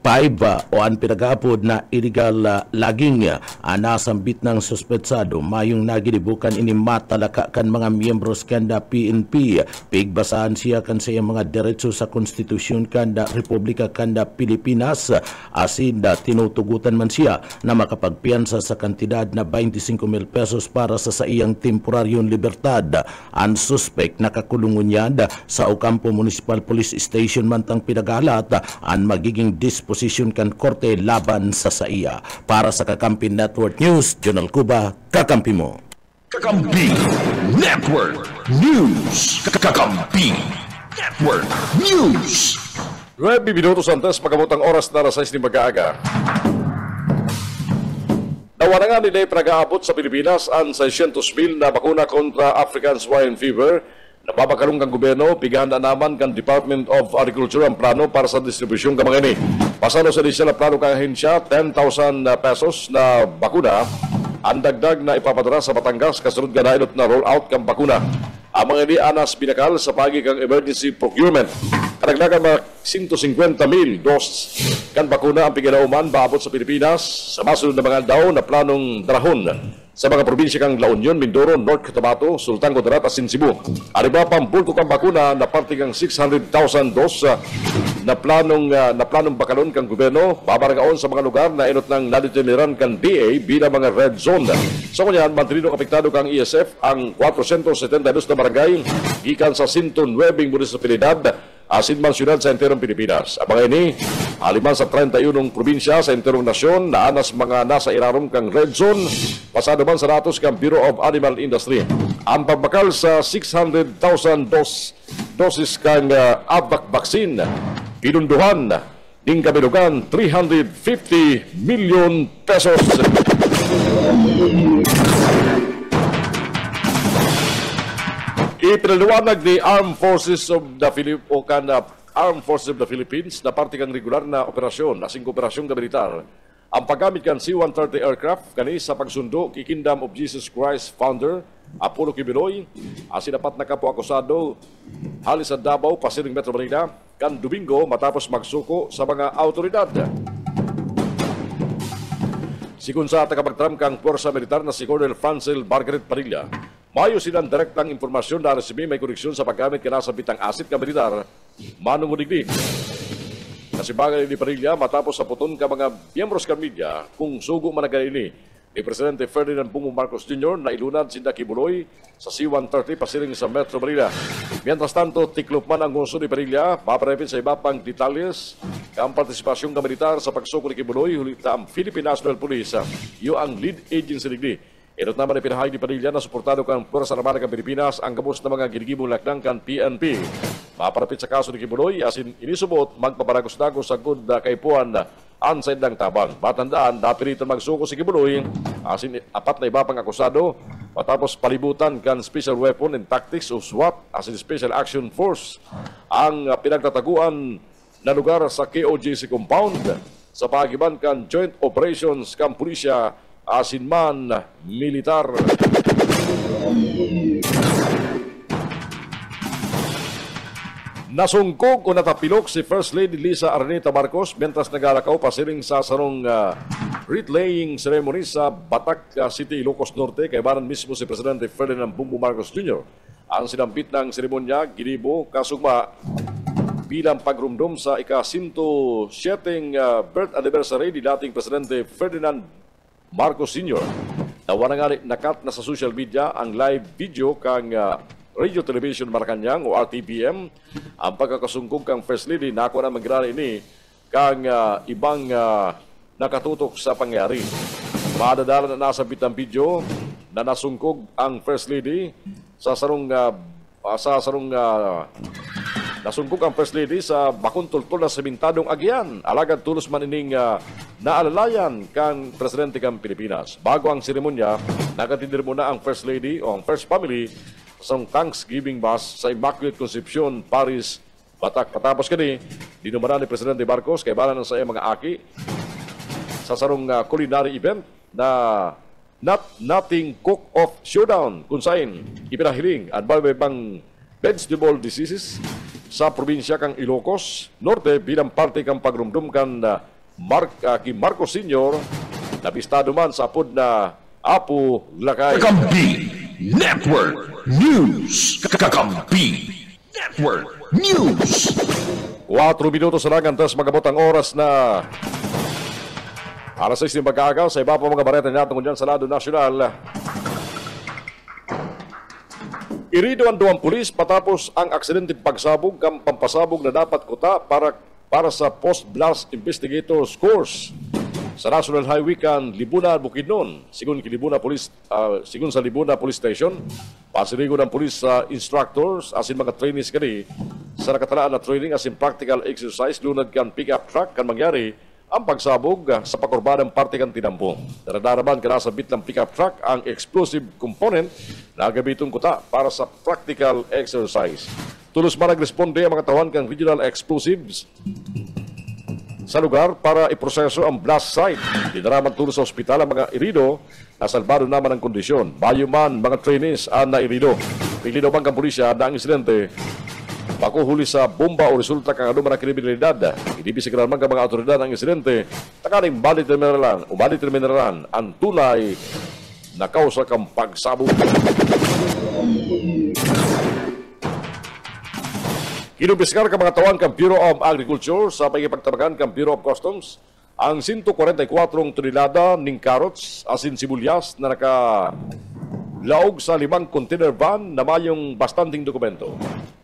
o ang pinag-aapod na illegal logging nasambit ng suspetsado mayong nagilibukan ini matalaka kan mga miyembros kan da PNP. Pigbasahan siya kan sa mga diretso sa konstitusyon kan da Republika kan da Pilipinas asin da tinutugutan man siya na makapagpiansa sa kantidad na 25,000 pesos para sa iyang temporaryong libertad. Ang suspect nakakulungon niya sa Ocampo Municipal Police Station mantang pinagalat ang magiging disposition kan korte laban sa iya. Para sa Kakampi Network News, Jonal Cuba, Kakampi mo. Kakampi Network News. Kakampi Network News. 9 minutos antes pagkabutang oras na alas 6 ni mag-aaga. Nawarangan nila pag-aabot sa Pilipinas ang 600,000 na bakuna kontra African Swine Fever. Nababakalong kang gobyerno, pigahan na naman kang Department of Agriculture ang plano para sa distribusyon ka mga ini. Pasano sa disya na plano kang ahensya, 10,000 pesos na bakuna ang dagdag na ipapadala sa Batangas kasunod ka na ilot na roll-out kang bakuna. Ang mga ini anas binakal sa pagi kang emergency procurement. Kadagdagan mga 150,000 doses kan bakuna ang piginauman baabot sa Pilipinas sa masunod na mga daw na planong darahon sa mga probinsya kang La Union, Mindoro, North Cotabato, Sultan Kudarat, at Cebu. Ariba pampulto kang bakuna na parte kang 600,000 dos na planong bakalon kang gobyerno babaragaon sa mga lugar na inot ng naditiliran kang DA bilang mga red zone. So kunyan, mantinong apektado kang ESF ang 472 na barangay gikan sa 109 munisipalidad asinman syudad sa enterong Pilipinas. Ang mga ini, haliman sa 31 probinsya sa enterong nasyon na anas mga nasa irarom kang red zone, pasado man sa datos kang Bureau of Animal Industry. Ang pagbakal sa 600,000 dosis kang ABVAC vaccine, pinunduhan ng kabilugan 350 million pesos. Ipinaliwanag ni Armed Forces of the Philippines na parte kang regular na operasyon, asing operasyon ka militar. Ang paggamit kan C-130 aircraft kani sa pagsundo kay Kingdom of Jesus Christ founder Apollo Kibiloy, asin dapat na kapo akusado halis sa Davao, Pasiling Metro Manila kan Domingo matapos magsuko sa mga autoridad. Sigun sa tagapagtram kang Puwersa Militar na si Colonel Francel Margaret Padilla, mayo silang direktang informasyon na resimi may koneksyon sa paggamit kanasa bitang asit ka militar manong udigdi. Kasi bagay ni Padilla matapos sa puton ka mga miyembros ka media kung sugo managay ni Presidente Ferdinand Bongbong Marcos Jr. na ilunad sinda Kibuloy sa C-130 pasiling sa Metro Manila. Mientras tanto, tiklop man ang gusto ni Padilla, maparepit sa iba pang detalles ang partisipasyon ka militar sa pagsuko ni Kibuloy hulita ang Philippine National Police yung ang lead agency digdi. Inot naman ay pinahay ni Padilla na suportado kang Puwersa Armada ng Pilipinas ang gabos na mga ginigibong lakdang kan PNP. Maparapit sa kaso ni Kibuloy, asin inisubot magpaparagos-dagos sa good kaipuan anside ng tabang. Matandaan, napilitan magsuko si Kibuloy, asin apat na iba pang akusado, matapos palibutan kan Special Weapon and Tactics o SWAT, asin Special Action Force, ang pinagtataguan na lugar sa KOJC compound sa pagiban kan Joint Operations kan Pulisya asinman militar. Nasungkog o natapilok si First Lady Lisa Araneta Marcos mentras nagalakaw pasiring sa sarong wreath laying ceremony sa Batak City, Ilocos Norte, kay baran mismo si Presidente Ferdinand Bongbong Marcos Jr. Ang sinampit ng seremonya ginibo kasugma bilang pagrumdum sa ika-107 birth anniversary ni dating Presidente Ferdinand Marcos Sr. Nawa nga nakat na sa social media ang live video kang Radio Television Malacanang o RTPM ang pagkakasungkog kang First Lady na ako na magrari ini kang ibang nakatutok sa pangyari. Madadala na nasa bitang video na nasungkog ang First Lady sa sarong nasungkog ang First Lady sa bakuntultol na sementadong agyan. Alagad tulos man ining naalalayan kang Presidente kang Pilipinas. Bago ang seremonya, nakatindir muna ang First Lady o ang First Family sa Thanksgiving Mass sa Immaculate Conception, Paris, Batak. Patapos kani, dinumaran ni Presidente Marcos kay balan sa mga aki sa sarong culinary event na Nothing Cook-Off Showdown kung saan ipinahiling at balbay vegetable diseases sa probinsya kang Ilocos Norte bilang parte kang pagrumdum kan kay Marcos Sr. na bistado man sa apod na Apo Lakay. Kakampi Network News. Kakampi Network News. 4 minutos na lang antas magabot ang oras na alas 6 ng pagkakaw sa iba pa mga bareta natin kung dyan sa lado nasyonal. Irido ang duwang pulis patapos ang aksidente pagsabog kang pampasabog na dapat kuta para sa post-blast investigators course sa National Highway kan Libuna, Bukidnon. Sigun sa Libuna Police Station, pasirigo ng police instructors asin mga trainees kani sa nakatalaan na training asin practical exercise lunad kan pick-up truck kan mangyari ang pagsabog sa pakurbadang parte kan tinampong. Daradaraman ka nasa bit ng pick-up truck ang explosive component na gamiton kuta para sa practical exercise. Tulos man nagresponde ang mga tawan kang regional explosives sa lugar para iproseso ang blast site. Dinaraman tulos sa ospital ang mga irido na salbado naman ang kondisyon. Bayo man mga trainees ang nairido. Pili daw bang kang pulisya na ang insidente pakuhuli sa bomba o resulta kang anuman na kriminalidad. Idibisigaran man ka mga autoridad ang insidente takaling bali-terminalan ang tunay na kausa kang pagsabog. Kinubiskar ka mga tawan kang Bureau of Agriculture sa pagipagtabagan kang Bureau of Customs ang 144 tonelada ning carrots asin sibulyas na nakalaog sa 5 container van na mayong bastanting dokumento.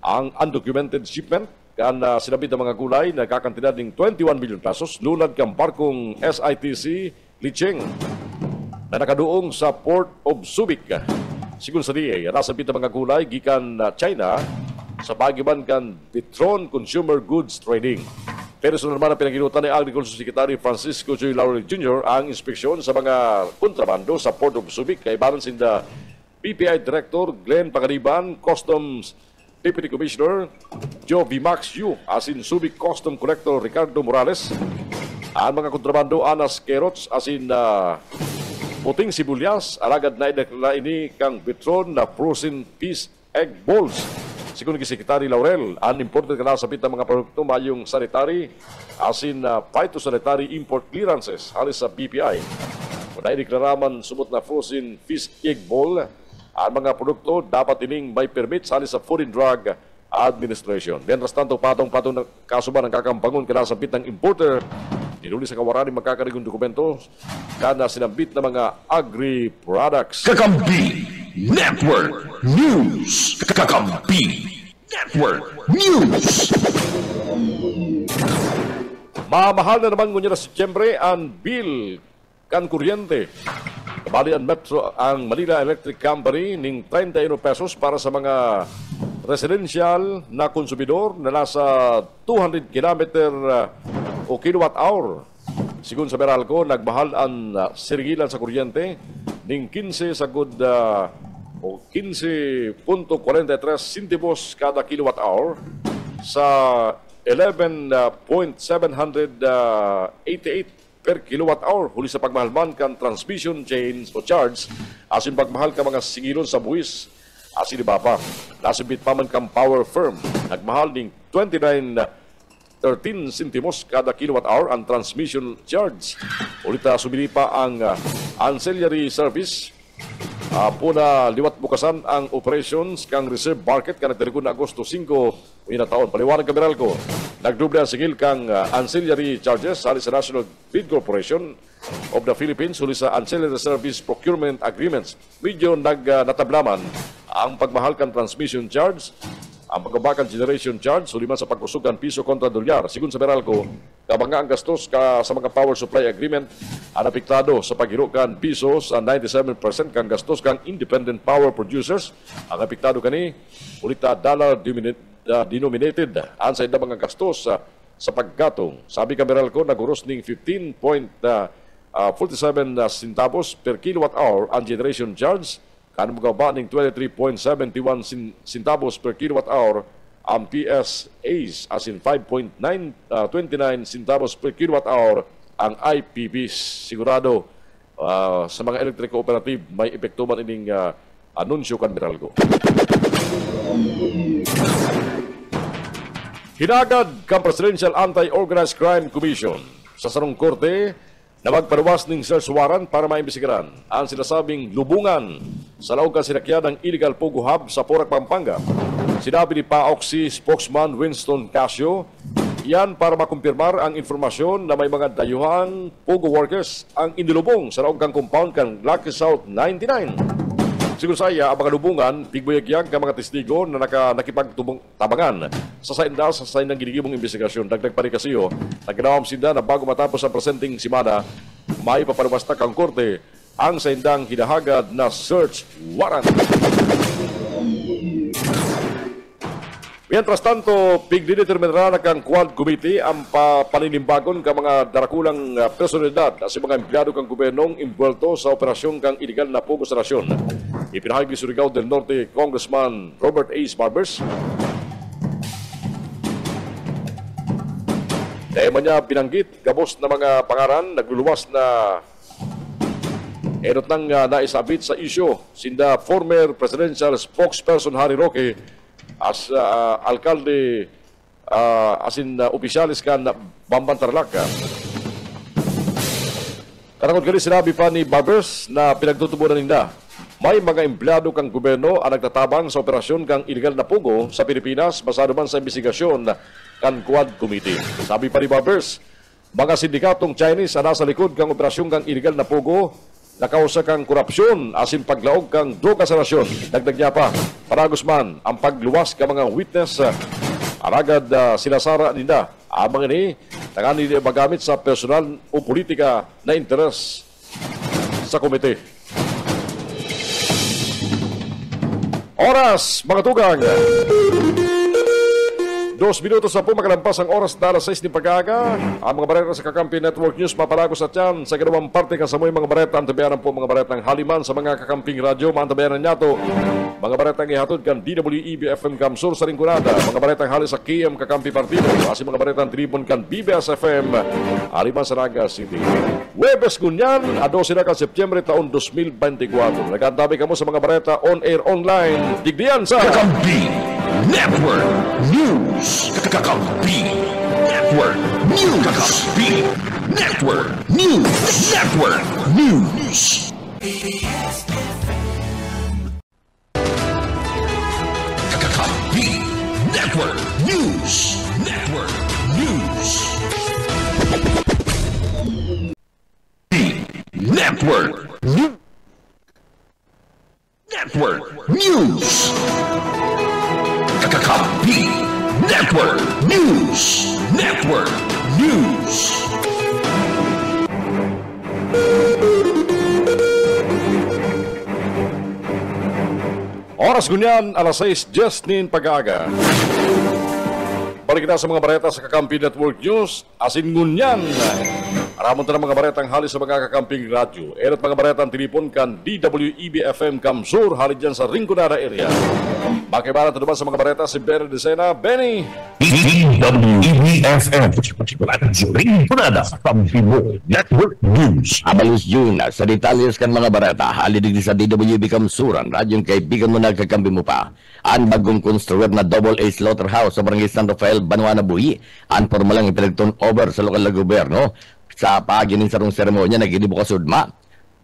Ang undocumented shipment kan sinabit ng mga gulay na kakantidad ng 21 million pesos lulad kang barkong SITC Licheng na nakaduong sa Port of Subic. Sigun sa DA, nasabit ng mga gulay gikan China sa pagiban kan Petron Consumer Goods Trading. Personal naman ang pinaginutan ni Agriculture Secretary Francisco J. Laurel Jr. ang inspeksyon sa mga kontrabando sa Port of Subic kay balance in the BPI Director Glenn Pangaliban, Customs Deputy Commissioner Joe Vimax Yu, asin Subic Custom Collector Ricardo Morales. Ang mga kontrabando anas carrots asin puting sibulyas alagad na ideklara ini kang Petron na frozen fish egg balls. Sigun ni Secretary Laurel, ang imported ka na sa ng mga produkto mayong sanitary asin phytosanitary import clearances halis sa BPI. Kung naideklaraman sumot na frozen fish egg ball, ang mga produkto dapat ining may permit halis sa Food and Drug Administration. Mientras tanto, patong-patong na kasuban ng kakampangon ka na sa ng importer, niluli sa kawarani magkakarigong dokumento kana sinambit na mga agri-products. Kakampi Network News. Kakampi Network News. Mamahal na naman ngunya na Setyembre ang bill kan kuryente. Bali ang Metro, ang Manila Electric Company ning 31 pesos para sa mga residential na konsumidor na nasa 200 kilometer o kilowatt hour. Sigun sa Meralco, nagmahal ang sirigilan sa kuryente ning 15 sagod o 15.43 centimos kada kilowatt hour sa 11.788 per kilowatt hour huli sa pagmahalman kan transmission chains o charge asin pagmahal ka mga singilon sa buwis asin iba pa. Nasibit pa man kang power firm nagmahal ning 29.13 centimos kada kilowatt hour ang transmission charge. Ulita sumili pa ang ancillary service. Puna liwat bukasan ang operations kang reserve market kan nagtarikod na Agosto 5 na taon. Paliwanag ka Meralco, nagdubli ang sigil kang ancillary charges sa National Grid Corporation of the Philippines huli sa ancillary service procurement agreements. Medyo natablaman ang pagmahal kan transmission charge, ang pagbabakan generation charge suliman sa pag-usugan piso kontra dolyar. Sigun sa Meralco, kabanga ang gastos sa mga power supply agreement ang apektado sa paghiro kan piso sa 97% kang gastos kang independent power producers ang apektado kani ulita dollar denominated ang sa mga gastos sa paggatong. Sabi ka Meralco, naguros ning 15.47 centavos per kilowatt hour ang generation charge kan magaba ning 23.71 centavos per kilowatt hour ang PSAs as in 5.29 centavos per kilowatt hour ang IPPs. Sigurado sa mga electric cooperative may epekto man ining anunsyo kan Meralco. Hinagad kang Presidential Anti-Organized Crime Commission sa sarong korte na magparuwas ng search warrant para maimbestigaran ang sinasabing lubungan sa laog kasinakyan ng illegal Pogo Hub sa Porac, Pampanga. Sinabi ni PAOXI spokesman Winston Casio, yan para makumpirmar ang informasyon na may mga dayuhang Pogo workers ang inilubong sa laog kang compound kang Lucky South 99. Siguro saya, ang mga lubungan, pigbuyagyag ka mga testigo na nakipagtabangan sa sain ng ginigibong investigasyon. Dagdag pa rin kasiyo, nagganawang sinda na bago matapos ang presenting simana, may paparabastak ang korte ang saindang hinahagad na search warrant. Mientras tanto, pigdideterminará na kang Quad Committee ang paninimbagon ka mga darakulang personalidad sa mga empleyado kang gobyernong imbuelto sa operasyon kang iligal na Pogo sa nasyon. Ipinahagi ni Surigao del Norte Congressman Robert A. Barbers. Tema niya binanggit, gabos na mga pangaran, nagluluwas na enot nang naisabit sa isyo sinda former presidential spokesperson Harry Roque as alkalde opisyalis kan Bamban Tarlac. Karangod kani sinabi pa ni Barbers na pinagtutubunan ninda may mga empleyado kang gobyerno ang nagtatabang sa operasyon kang illegal na Pogo sa Pilipinas basado man sa investigasyon kan Quad Committee. Sabi pa ni Barbers, mga sindikatong Chinese ang nasa likod kang operasyon kang illegal na Pogo nakausa kang korupsyon asin paglaog kang droga sa nasyon. Dagdag niya pa, para Guzman, ang pagluwas ka mga witness aragad sinasara ninda. Amang ini, nangani magamit sa personal o politika na interes sa komite. Oras, mga tugang! 2 minutos na po makalampas ang oras na alas 6 ni pag-aga. Ang mga bareta sa Kakampi Network News mapalagos at yan sa ganawang parte kasamoy mga bareta. Ang tabianan po mga baretang haliman sa mga Kakamping Radyo. Mga tabianan niya to. Mga baretang ihatod kan DWEB FM Kamsur sa Rinconada. Mga baretang halis sa KM Kakampi Partido. Kasi mga baretang tribon kan BBS FM haliman sa Naga City. Webes Gunyan, 12 na ka Setyembre taon 2024. Nagkantabi ka mo sa mga bareta on-air online. Digdiyan sa Kakampi Network News. Kakampi Network News. Kakampi Network News. Network News. Kakampi Network News. Network News. Network News. Network News. Kakampi Network News. Network News. Oras gunyan, alas 6, just nin pag-aga. Balik na sa mga bareta sa Kakampi Network News. Asin gunyan, Aramon ta ng mga baretang hali sa mga kakamping radyo. Erot mga baretang telefon kan DWEB-FM Kamsur hali dyan sa Rinconada area. Makibara ito naman sa mga bareta si Benny Desena. Benny! DWEB-FM Radyo Rinconada Kampibo Network News. Abalos June, sa detalyos kan mga barata, halidig sa DWB Kamsuran, radyong kaibigan mo na kakampi mo pa. Ang bagong construer na double A slaughterhouse sa Barangay San Rafael, Banuana, Buhi. Ang formalang ipinag-turn over sa lokal na gobyerno. Sa paginin sa rong seremonya na ginibukas udma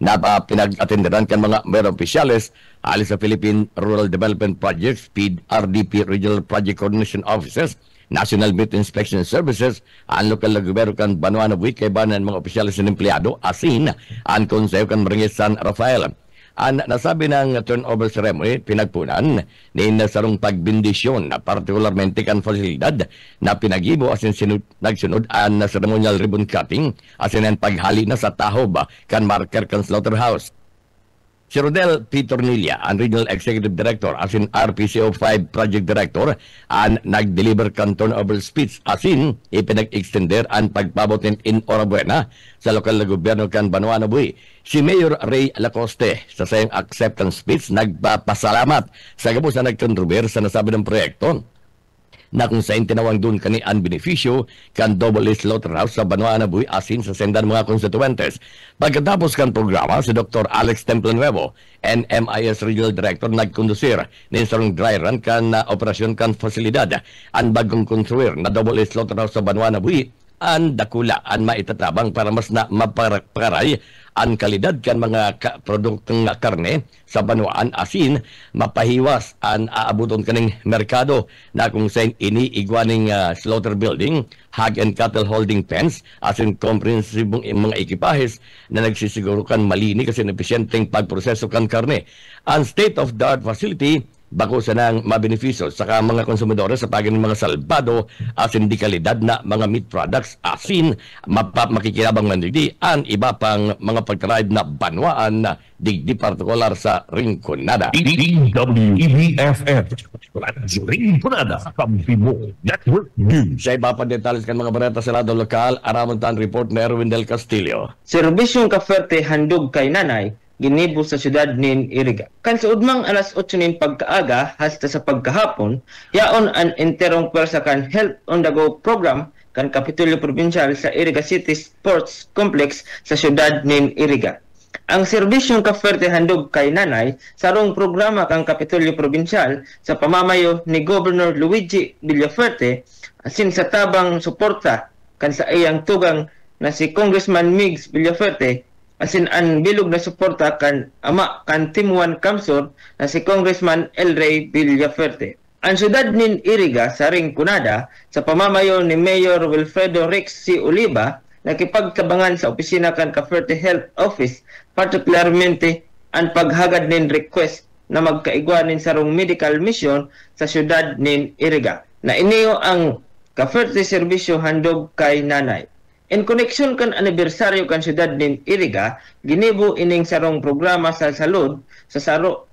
na pinag-atenderan kan mga mayroong opisyales alis sa Philippine Rural Development Projects, PRDP Regional Project Coordination Offices, National Meat Inspection Services, ang lokal na gobyerno kan Banuana Buhi kay banan mga opisyales ng empleyado asin ang konseyo kan Barangay San Rafael. Ang nasabi ng turnover ceremony, pinagpunan ni nasarong pagbindisyon na partikularmente kan fasilidad na pinagibo asin nagsunod ang ceremonial ribbon cutting asin ang paghali na sa tahob kan marker kan slaughterhouse. Si Rodel P. Tornilla, ang Regional Executive Director, asin RPCO5 Project Director, ang nag-deliver kan turnover speech, asin ipinag-extender ang pagpabot ng Enhorabuena sa lokal na gobyerno kan Banuana Buhi. Si Mayor Ray Lacoste, sa sayang acceptance speech, nagpapasalamat sa gabos na nagkontrober sa nasabi ng proyekto na kung saan tinawang doon kani ang benepisyo kan double A slaughterhouse sa Banuana Buhi asin sa sendan mga konstituentes. Pagkatapos kan programa, si Dr. Alex Templanuevo, NMIS Regional Director, nagkondusir ng sarong dry run kan operasyon kan fasilidad. Ang bagong construir na double A slaughterhouse sa Banuana Buhi, ang dakula ang maitatabang para mas na maparay ang kalidad kan mga produktong karne sa Banuan asin mapahiwas ang aabuton kaning merkado na kung saan iniigwaning slaughter building, hog and cattle holding pens asin komprehensibong mga ekipahes na nagsisiguro kan malini kasi epesyenteng pagproseso kan karne. Ang state-of-the-art facility bako sa nang mabenepisyo sa mga konsumidores sa pagin mga salbado asin di kalidad na mga meat products asin makikinabang mandigdi ang iba pang mga pagkarayad na banwaan na digdi partikular sa Rinconada. DWEB-FM Radyo Rinconada Kampibo Network News. Sa iba pa detalles kan mga bareta sa lado lokal, aramon tan report na Erwin Del Castillo. Serbisyong kaferte handog kay nanay ginibo sa syudad nin Iriga. Kan sa udmang alas 8 nin pagkaaga hasta sa pagkahapon, yaon ang enterong pwersa kan Health on the Go program kan Kapitolyo Provincial sa Iriga City Sports Complex sa syudad nin Iriga. Ang serbisyong kaferte handog kay nanay sarong programa kang Kapitolyo Provincial sa pamamayo ni Governor Luigi Villaferte asin sa tabang suporta kan sa iyang tugang na si Congressman Migs Villaferte asin ang bilog na suporta kan ama kan Timuan Kamsur na si Congressman El Rey Villaferte. Ang syudad nin Iriga sa Rinconada sa pamamayo ni Mayor Wilfredo Rex C. Oliva nakipagtabangan sa opisina kan Caferte Health Office partikularmente ang paghagad nin request na magkaigwanin sarong medical mission sa syudad nin Iriga. Na iniyo ang Caferte Serbisyo handog kay nanay. In connection kan anibersaryo kan syudad nin Iriga, ginibo ining sarong programa sa salud sa saro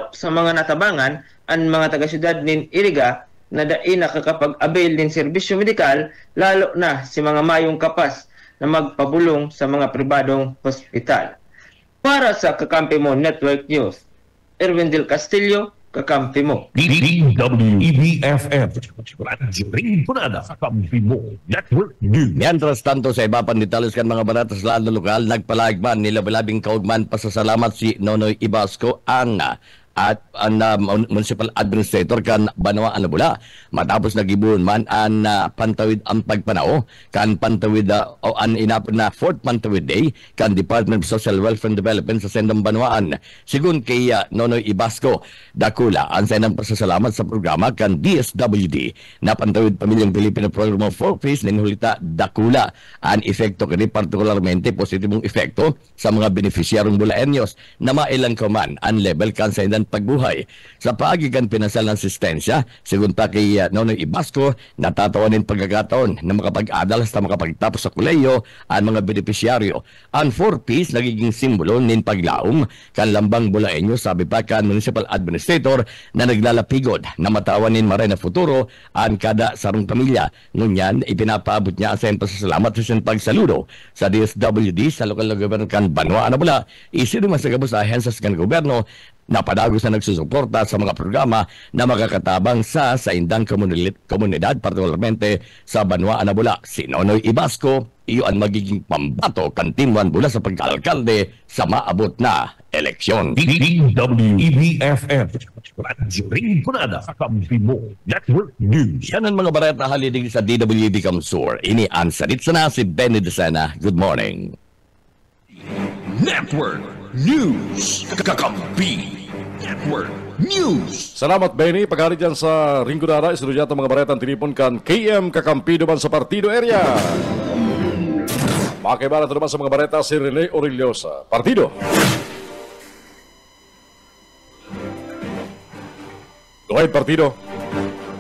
sa mga natabangan ang mga taga-syudad nin Iriga na dai nakakapag-avail nin serbisyo medikal lalo na si mga mayong kapas na magpabulong sa mga pribadong hospital. Para sa Kakampi Mo Network News, Erwin Del Castillo, Kakampi Mo. DWEB-FM Radyo Rinconada Kampibo Network News. Mientras tanto sa iba pang detalles kan mga barata sa lalo lokal, nagpalagman nila bilabing kaugman pasasalamat si Nonoy Ibasco ang municipal administrator kan Banwa Anabula matapos nagibun man ang pantawid ang pagpanao kan pantawid o an inapon na 4th Pantawid Day kan Department of Social Welfare and Development sa Sendang Banwaan. Sigun kay Nonoy Ibasco, dakula ang senang pasasalamat sa programa kan DSWD na pantawid pamilyang Pilipino Program of 4 Phase ninhulita dakula ang efekto kani partikularmente positibong efekto sa mga beneficiaryong Bulaenyos na mailan ko man ang level kan sendan pagbuhay. Sa paagigan pinasal ng asistensya, sigunta kay Nonoy Ibasco, natatawanin pagkakataon na makapag-adal sa makapagtapos sa kuleyo ang mga benepisyaryo. Ang 4-piece nagiging simbolo nin paglaom kan lambang Bulaenyo, sabi pa kan municipal administrator na naglalapigod na matawanin maray na futuro ang kada sarong pamilya. Ngunyan, ipinapaabot niya sa pasasalamat sa siyang pagsaludo sa DSWD sa lokal na gobyerno kan Banwa Anabula. Isinuma sa gabos sa ahensas kan gobyerno na padagos na nagsusuporta sa mga programa na makakatabang sa indang komunidad, partikularmente sa Banwa Anabula. Si Nonoy Ibasco, iyo ang magiging pambato kantimuan mula sa pagkaalkalde sa maabot na eleksyon. DWEBFM Radyo Rinconada, Kakampi mo Network News. Yan ang mga bareta halidig sa DWEB Kamsur. Ini ang salit na si Benny Decena. Good morning. Network News. Kakampi Network News. Salamat, Benny. Pagkari dyan sa Rinconada, isinudya mga baretang tinipon kan KM Kakampi duman sa Partido Area. Makibala ito naman sa mga bareta si Rene Orillosa. Partido. Go ahead, Partido.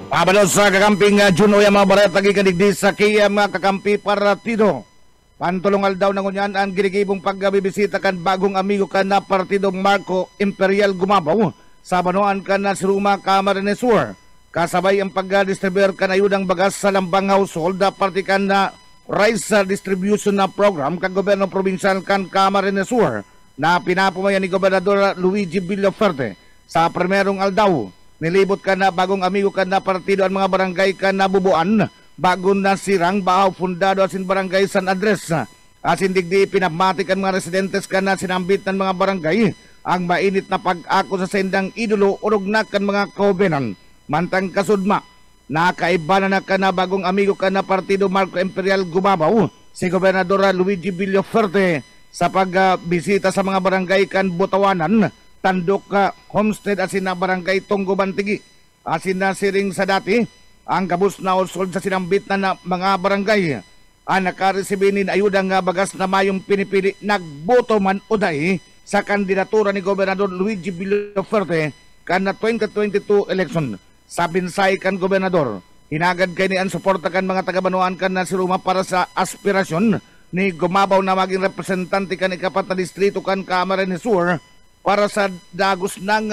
Pabalod sa kakamping Juno yung mga bareta gikanigdi sa KM Kakampi Partido. Pantulungal daw na ngunyan ang ginigibong pagbibisita kan bagong amigo kan na Partido Marco Imperial Gumabaw sa Banoan kan na si Ruma Camarines Sur. Kasabay ang pag-distribuer kan ayudang bagas sa lambang household na party kan na rice distribution na program kag gobyerno probinsyal kan Camarines Sur na pinapumayan ni Gobernador Luigi Villaferte sa primerong aldaw. Nilibot ka na bagong amigo ka na partido ang mga barangay ka na bubuan bago na sirang bahaw fundado asin barangay San Andres. Asin digdi pinamati kan mga residentes ka na sinambit ng mga barangay ang mainit na pag-ako sa sendang idolo urog na kan mga kaubenan. Mantang kasudma, nakaiba na ka na bagong amigo ka na Partido Marco Imperial Gumabaw si Gobernador Luigi Villaferte sa pagbisita sa mga barangay kan Butawanan, Tandok Homestead asin na barangay Tonggo Bantigi. Asin na siring sa dati ang gabus na usod sa sinambit na mga barangay. Ang nakaresibinin ayudang bagas na mayong pinipili nagboto man o dahi sa kandidatura ni Gobernador Luigi Villaferte kan na 2022 election. Sa binsay kan Gobernador, hinagad kay ni ang suporta kan mga taga-Banuan kan na si Ruma para sa aspirasyon ni Gumabaw na maging representante kan ikapat na distrito kan Camarines Sur para sa dagos ng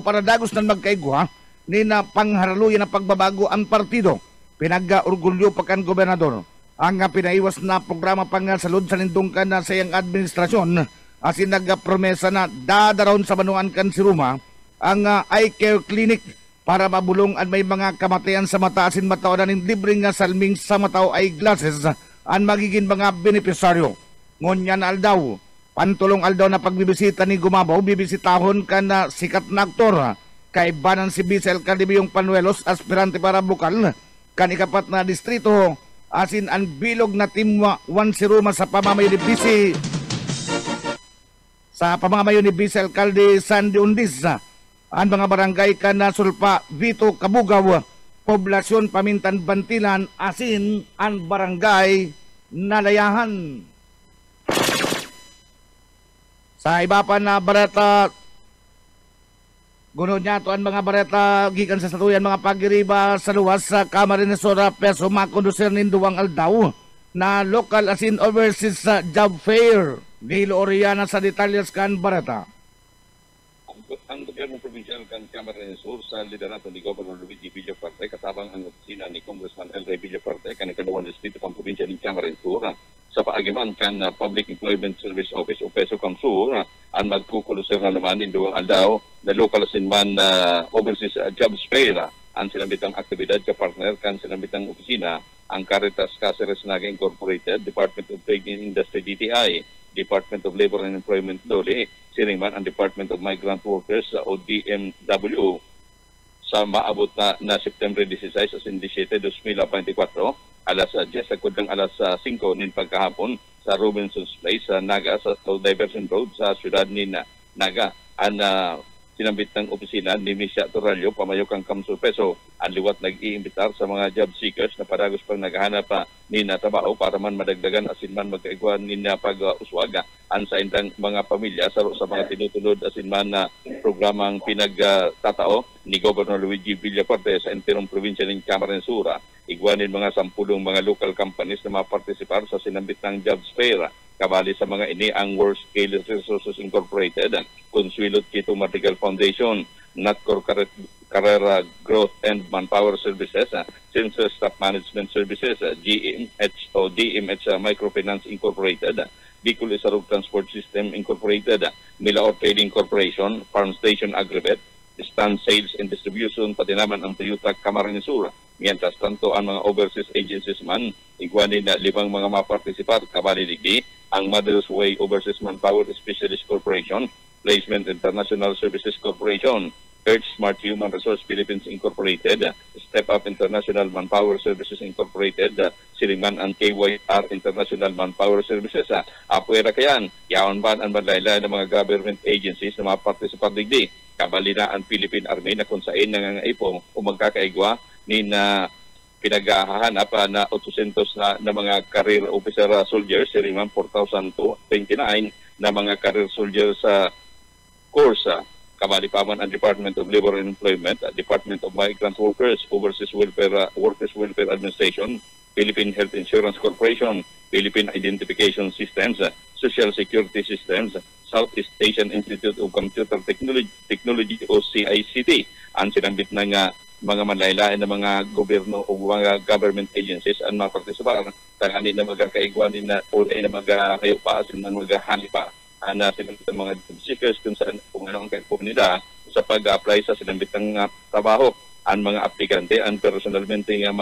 para dagos ng magkaigwa ni na pangharuluyan na pagbabago ang partido. Pinag-orgulyo pa kan Gobernador ang pinaiwas na programa pang salud sa lindong kan na sa iyang administrasyon asin nagpromesa na dadaron sa Banuan kan si Ruma ang eye care clinic para mabulong at may mga kamatayan sa mata asin matawanan ng libreng salming sa mataw ay glasses ang magiging mga benepisaryo. Ngunyan aldaw, pantulong aldaw na pagbibisita ni Gumabaw, bibisitahon ka na sikat na aktor, kaibanan si Vice Alcalde Biyong Panuelos, aspirante para bukal, kan ikapat na distrito, asin ang bilog na Team 1 si Ruma sa pamamayo ni Vice Alcalde Sandy Undis. Ang mga barangay ka na Sulpa, Vito, Kabugaw, Poblasyon, Pamintan, Bantilan, asin ang barangay Nalayahan. Sa iba pa na bareta, gunod niya ito ang mga bareta gikan sa satuyan mga pagiriba sa luwas sa Camarines Sur peso makondusir ninduwang aldaw na local asin overseas sa job fair. Dilo Oriana sa detalyas kan bareta. Ang gobyerno provincial kan Camarines Sur sa liderato ni Governor Luigi Villaferte kasabang ang opisina ni Congressman El Rey Villaferte kan ikadawang distrito pang probinsya ng Camarines Sur sa paagiman kan Public Employment Service Office o PESO Kamsur ang magkukulusir na naman induwang aldaw na local sinman overseas jobs fair ang sinambitang aktibidad ka partner kan sinambitang opisina ang Caritas Caceres Naga Incorporated, Department of Trade and Industry DTI, Department of Labor and Employment Dole, siringman ang Department of Migrant Workers o DMW sa maabot na September 16 sa 17, 2024 alas 10 agudang alas 5 nin pagkahapon sa Robinson's Place sa Naga sa Diversion Road sa siyudad ni Naga. Ang sinambit ng opisina ni Misha Torralio, pamayokang Kamsul Peso, ang liwat nag-iimbitar sa mga job seekers na paragos pang naghahanap ni natrabaho para man madagdagan asin man magkaigwan ni na pag-uswaga ang sa indang mga pamilya sa mga tinutunod asin man na programang pinagtatao ni Governor Luigi Villafuerte sa enterong probinsya ng Camarines Sur. Igwanin mga 10 mga local companies na mapartisipar sa sinambit ng jobs fair. Kabali sa mga ini ang World Scale Resources Incorporated, Consuelo Quito Martigal Foundation, Natcor Carrera Growth and Manpower Services, Census Staff Management Services, DMH Microfinance Incorporated, Bicol Isarog Transport System Incorporated, Milaor Trading Corporation, Farm Station Agribet, Stand Sales and Distribution, pati naman ang Toyota Camarines Sur. Mientras tanto, ang mga overseas agencies man, igwanin na 5 mga mapartisipar, kabali digdi, ang Mother's Way Overseas Manpower Specialist Corporation, Placement International Services Corporation, Earth Smart Human Resource Philippines Incorporated, Step Up International Manpower Services Incorporated, Siliman ang KYR International Manpower Services. Apuera kayan, yaon ba ang madlayla ng mga government agencies na mapartisipar digdi, kabali na ang Philippine Army na kung saan nangangaipo o magkakaigwa ni na pinaghahanap na 800 na mga career officer soldiers, siriman 4,029 na mga career soldiers sa course. Kabali pa man ang Department of Labor and Employment, Department of Migrant Workers, Overseas Workers Welfare Administration, Philippine Health Insurance Corporation, Philippine Identification Systems, Social Security Systems, Southeast Asian Institute of Computer Technology o CICT, ang sinambit ng mga manlaylain ng mga gobyerno o mga government agencies ang mapartisipar tangani na magkakaigwanin na ulay na magkakayupasin ng maghahani pa na sinambit ng mga job seekers kung saan kung ano ang kaipo nila sa pag-apply sa sinambit ng trabaho. Ang mga aplikante ang personalmente nga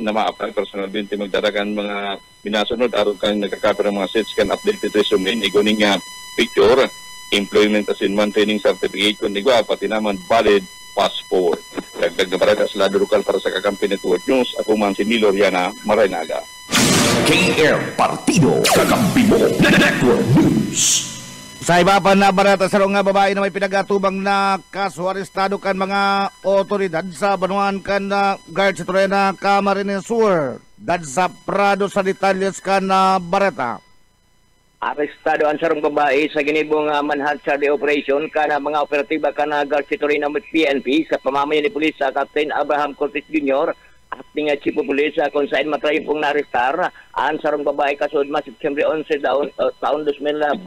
na ma-apply personalmente magdaragan mga binasunod aron kang nagkakapir ng mga sets kan updated resume iguning picture, employment assignment training certificate kung igwa pati naman valid passport. Dagdag na barada sa Lado Lokal para sa Kakampi Network News. Ako man si Nilo Riana Maraynaga. KM Partido Kakampi mo Network News. Sa iba pa na barata sa nga babae na may pinagatubang na kaso, arestado kan mga otoridad sa Banuan kan guard sa Torena Camarines Sur. Dad sa Prado sa detalles kan na barata. Arestado ang sarong babae sa ginibong manhunt sa operation kana mga operatiba kana guard sa Torena PNP sa pamamayan ni pulis sa Captain Abraham Cortez Jr. Acting Chief of Police kung saan matrayin pong na-arrestar ang sarong babae kasod mas September 11 taon 2024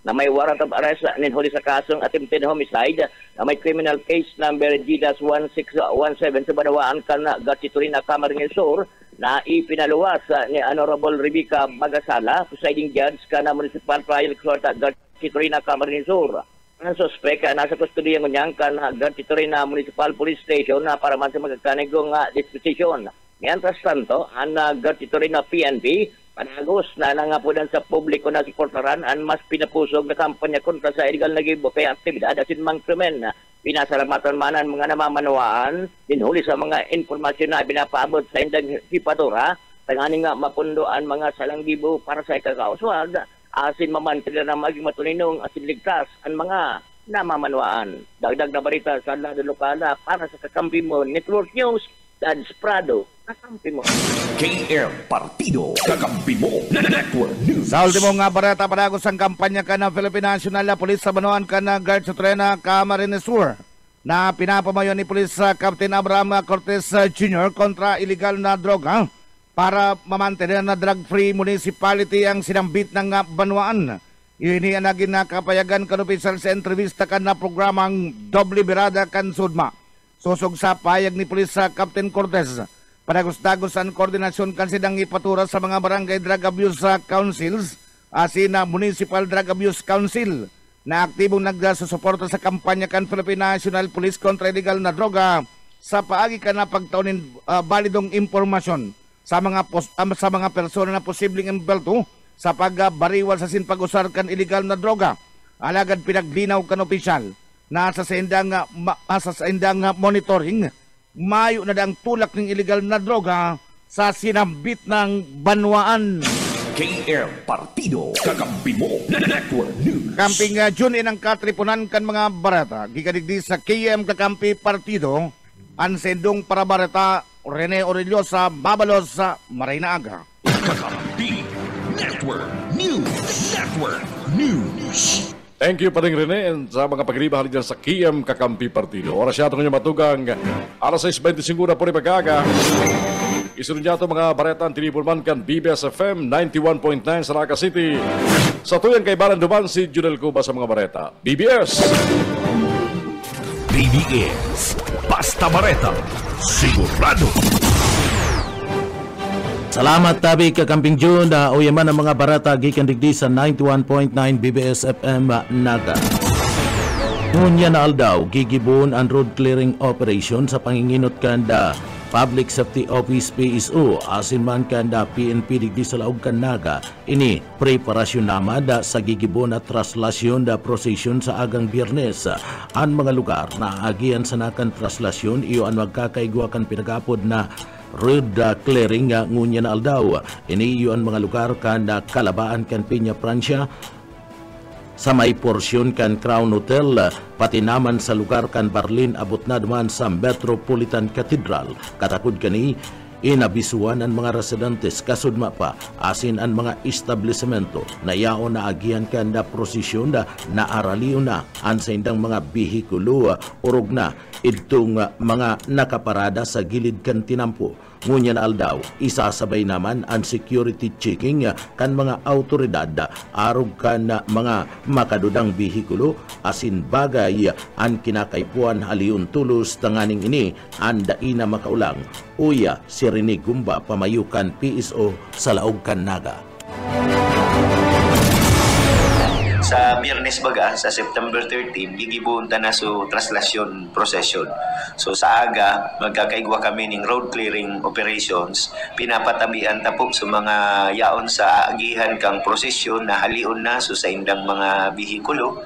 na may warrant of arrest ninhuli sa kasong attempted homicide na may criminal case number G-1617 sa Banawaan kana Gatchitorin na Camarines Sur na ipinaluwas ni Honorable Rebecca Bagasala, presiding judge kana Municipal Trial Court at Gatchitorin na Camarines Sur. Ang suspect nasa kustodiya niyang kana Gatchitorin na Municipal Police Station na para man sa magkakanigong disposition. Mientras tanto, ang Gatchitorin na PNP panagos na nangapunan sa publiko na suportaran ang mas pinapusog na kampanya kontra sa illegal na gibope aktibidad at sinmang krimen. Pinasalamatan man ang mga namamanawaan, dinhuli sa mga informasyon na binapaabot sa indang hipadora, tangani nga mapundoan mga salanggibo para sa ikakauswag, asin mamantila na maging matuninong asin ligtas ang mga namamanawaan. Dagdag na balita sa Lado Lokal para sa Kakampi mo Network News, Dads Prado, Kakampi mo. KM Partido Kakampi mo Network News. Sa ultimo nga barata panagos ang kampanya ka ng Philippine National Police sa Banuan ka na guard sa Torena Camarines Sur na pinapamayon ni Police Captain Abraham Cortez Jr. kontra illegal na droga para mamantener na drug-free municipality ang sinambit ng Banuan. Ini ang naging nakapayagan kan opisyal sa entrevista kan na programang Doble Birada kan Sudma. Susog sa payag ni Police Captain Cortez, panagos-dagos ang koordinasyon kan sidang ipatura sa mga barangay drug abuse councils, asin na Municipal Drug Abuse Council, na aktibong nagsusuporta sa kampanya kan Philippine National Police kontra illegal na droga sa paagi ka na pagtaunin balidong impormasyon sa mga persona na posibleng embelto sa pagbariwal sa sinpag-usar kan illegal na droga. Alagad pinaglinaw kan opisyal na sa indang monitoring, mayo na ang tulak ng illegal na droga sa sinambit ng Banwaan. KM Partido, kakampi mo, Network News. Kamping June inang katripunan kan mga barata. Gikanigdi sa KM Kakampi Partido, ang sendong para barata Rene Aurelio sa Babalos sa Marinaaga. Kakampi Network News. Network News. Thank you, Pading Rene, and sa mga pagriba halin dyan sa KM Kakampi Partido. Oras yato ngayon matugang, alas 6:25 na po rin pagkaga. Isunod niya ito mga baretan, tinipulman kan BBS FM 91.9 sa Naga City. Sa tuyang kay Balan Duman, si Junel Cuba sa mga bareta. BBS! BBS, basta bareta, sigurado. Salamat tabi kakamping June na uyaman ang mga barata gikan digdi sa 91.9 BBS FM Naga. Ngunya na aldaw, gigibon ang road clearing operation sa panginginot kanda Public Safety Office PSO asin man kanda PNP digdi sa laog kan Naga. Ini preparasyon naman da sa gigibon at traslasyon da procession sa agang Biyernes. Ang mga lugar na agian sa nakan traslasyon iyo ang magkakaigwa kan pinagapod na road clearing ngunya na aldaw. Ini iyo ang mga lugar kan Kalabaan kan Piña Francia, sa may porsyon kan Crown Hotel, pati naman sa lugar kan Barlin abot na duman sa Metropolitan Cathedral. Katakod kani, inabisuan ang mga residentes kasudma pa asin ang mga establishmento na yaon na agian kan da prosesyon na araliw na ang sa indang mga bihikulo urog na itong mga nakaparada sa gilid kan tinampo. Ngunyan aldaw, isasabay naman ang security checking kan mga autoridad arog kan mga makadudang bihikulo asin bagay ang kinakaipuan haliun tulos tanganing ini ang daina makaulang. Uya si Rene Gumba pamayukan PSO sa laog kan Naga. Sa Biyernes baga, sa September 13, gigibun na so traslasyon procession. So sa aga, magkakaigwa kami ng road clearing operations. Pinapatabian tapos sa mga yaon sa agihan kang prosesyon na halion na so sa indang mga bihikulo.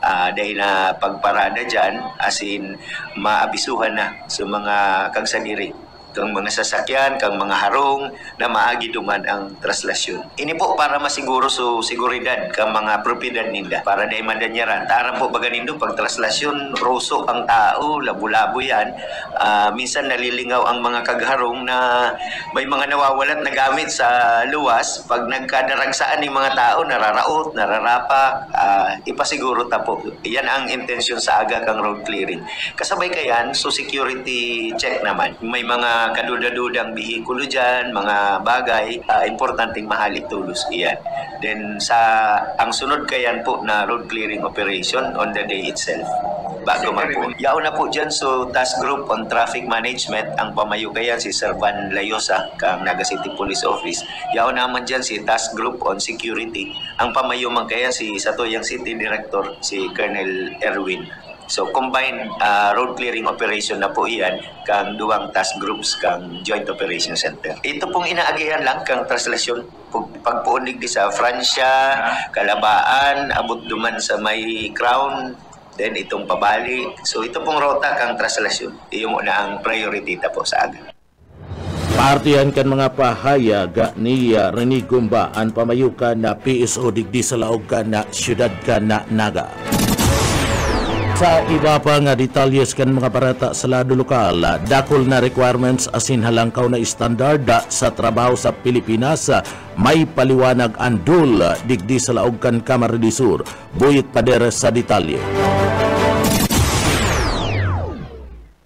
Dahil na pagparada dyan, as in maabisuhan na sa mga kagsadiri. Kang mga sasakyan, kang mga harong na maagi duman ang traslasyon. Ini po para masiguro so seguridad kang mga propiedad ninda. Para dahil madanyaran. Tarang po baga nindo pag traslasyon, roso ang tao, labo-labo yan. Minsan nalilingaw ang mga kagharong na may mga nawawalat na gamit sa luwas. Pag nagkadaragsaan ng mga tao, nararaot, nararapak, ipasiguro ta po. Yan ang intensyon sa aga kang road clearing. Kasabay kayan, so security check naman. May mga kadudadudang bihikulo dyan, mga bagay, importanteng mahalik tulos iyan. Then ang sunod kayan po na road clearing operation on the day itself. Bago magpo. Yaon na po dyan so task group on traffic management ang pamayo kayan si Sir Van Layosa kang Naga City Police Office. Yaon naman dyan si task group on security ang pamayo man kayan si Satoyang City Director si Colonel Erwin. So combined road clearing operation na po iyan kang duwang task groups kang Joint Operation Center. Ito pong inaagihan lang kang traslasyon pagpuunig di sa Francia, Kalabaan, abot duman sa may Crown, then itong pabali. So ito pong rota kang traslasyon. Iyo muna ang priority ta po sa aga. Partihan kan mga pahayag ni Rene Gumba ang pamayukan na PSO digdi sa laog kan na siyudad kan na Naga. Sa iba pa nga detalyes kan mga barata sa lado lokal, dakol na requirements asin halangkaw na standard sa trabaho sa Pilipinas, may paliwanag andul digdi sa laog kan Camarines Sur. Buyit Pader sa detalye.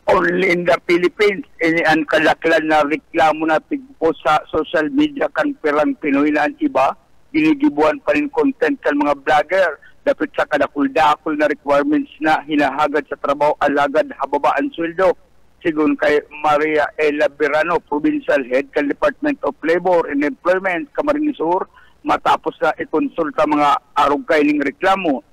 Only in the Philippines, ini ang kalaklan na reklamo natin po sa social media kan perang Pinoy na ang iba, ginigibuan pa rin content kan mga vlogger. Dapat sa kadakul-dakul na requirements na hinahagad sa trabaho alagad hababaan sweldo. Sigun kay Maria Ella Berano, Provincial Head ng Department of Labor and Employment, Camarines Sur, matapos na ikonsulta mga arog kay ning reklamo.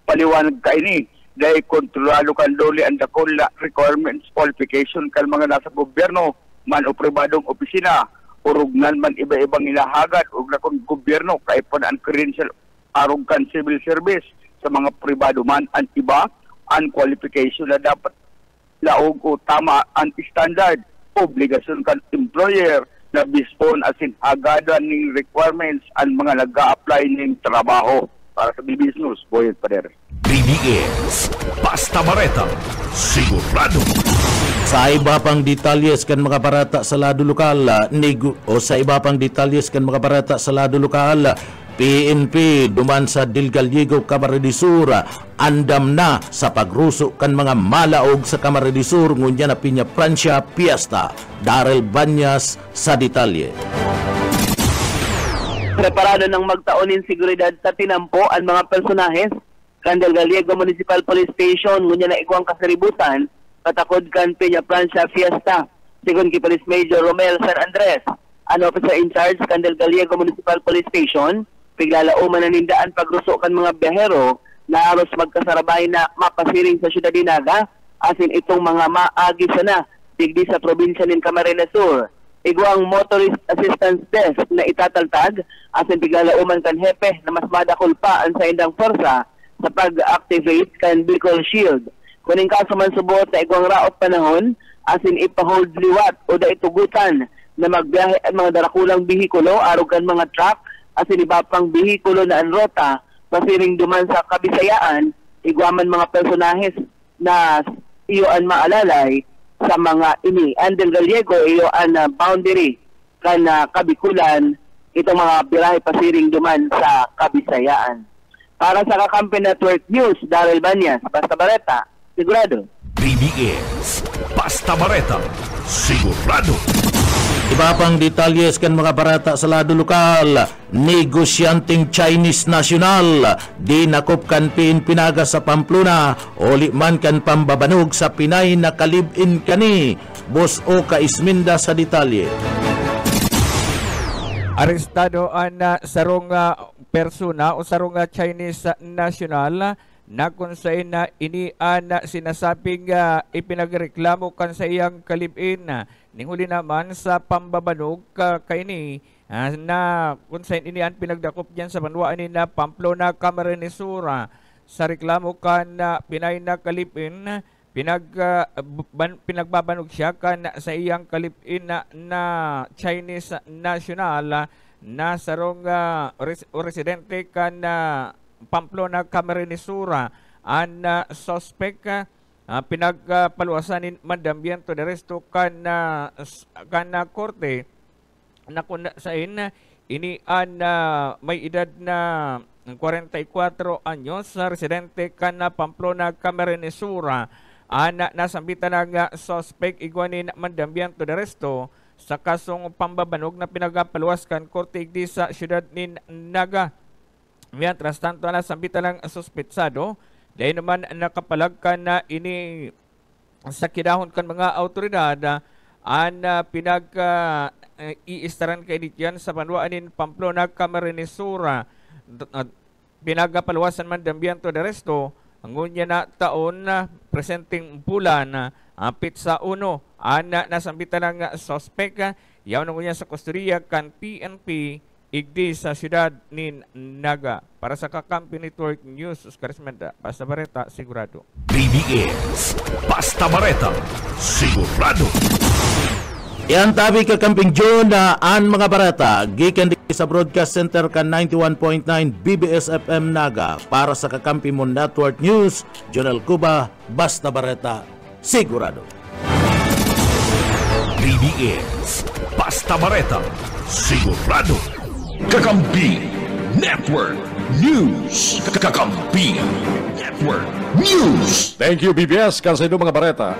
Paliwanag kay ni, dahil kontrolado kan doli ang dakol na requirements, qualification kan mga nasa gobyerno, man o pribadong opisina, urugnan man iba-ibang hinahagad, ug na kung gobyerno, kay po na ang credential arog kan civil service sa mga pribado man ang iba ang qualification na dapat laog o tama ang standard obligasyon kan employer na bispon asin agadan ning requirements ang mga nag-a-apply ning trabaho para sa business. Boyet Pader. BBS Basta Bareta, sigurado. Sa iba pang detalyes kan mga barata sa lado lokal, sa iba pang detalyes kan mga barata sa lado lokal, PNP duman sa Del Gallego, Camarines Sur, andam na sa pagruso kan mga malaog sa Camarines Sur, ngunya na Piña Francia Fiesta. Darrell Banyas sa detalye. Preparado ng magtaonin seguridad sa tinampo ang mga personahes kan Del Gallego Municipal Police Station, ngunya na ikuang kasaributan patakod kan Piña Francia Fiesta. Sigon ki Police Major Romel San Andres, an officer in charge kan Del Gallego Municipal Police Station, piglalauman na nindaan pagruso kan mga biyahero na aros magkasarabay na mapasiring sa Syudad Dinaga, asin itong mga maagi sana digdi sa probinsya ng Camarines Sur. Iguang motorist assistance desk na itataltag, asin piglalauman kan hepe na mas madakol pa ang sa indang forsa sa pag-activate kan vehicle shield. Kuning kaso man subot na iguang raot panahon, asin ipahold liwat o da itugutan na magbiyahe ang mga darakulang bihikulo, arugan mga truck, asin iba pang bihikulo na anrota, pasiring duman sa Kabisayaan, iguaman mga personahes na iyo ang maalalay sa mga ini. Ang Del Gallego, iyo ang boundary kan Kabikulan, itong mga biyahe pasiring duman sa Kabisayaan. Para sa Kakampi Network News, Darrell Banyas, Basta Bareta, sigurado. BBS Basta Bareta, sigurado. Iba pang detalyes kan mga barata sa lado lokal, negosyanteng Chinese national, di nakop kan pinaga sa Pamplona, oli man kan pambabanog sa Pinay na kalibin kani. Boss O Kaisminda sa detalye. Arestado ang sarong persona o sarong Chinese national na kung saan ini ang sinasabing ipinagreklamo kan sa iyang kalibin. Ninghuli naman sa pambabanog kaini na kung saan ini ang pinagdakop diyan sa banwaan ni na Pamplona, Camarines Sur. Sa reklamo kan Pinay na kalibin, pinagbabanog siya kan sa iyang kalibin na Chinese national na sarong residente kan Pamplona, Camarines Sur. Ang suspect pinagpaluasan mandambiento de resto kan korte na kung saan ini an may edad na 44 anyos, residente kan Pamplona, Camarines Sur. Nasambitan ng suspect igwanin mandambiento de resto sa kasong pambabanog na pinagpaluas kan korte igdi sa Syudad ni Naga. Mientras tanto, nasambitan ng suspetsado dahil naman nakapalag ka na ini sa kinahon kan mga autoridad ang pinag-iistaran kay diyan sa banwaanin Pamplona, Camarines Sur. Pinagapaluwasan man dambiento de resto ang ngunya na taon presenting bulan pizza 1 ang nasambitan ng suspect yaw na ngunya sa kustodiya kan PNP igdi sa Syudad ni Naga. Para sa Kakampi Network News, Oscar Esmenda, Basta Bareta, sigurado. BBS Basta Bareta, sigurado. Yan tabi Kakamping June na an mga barata gikan sa Broadcast Center kan 91.9 BBS FM Naga. Para sa Kakampi mo Network News, Jonel Cuba, Basta Bareta, sigurado. BBS Basta Bareta, sigurado. Kakampi Network News. Kakampi Network News. Thank you, BBS. Kansay mga bareta.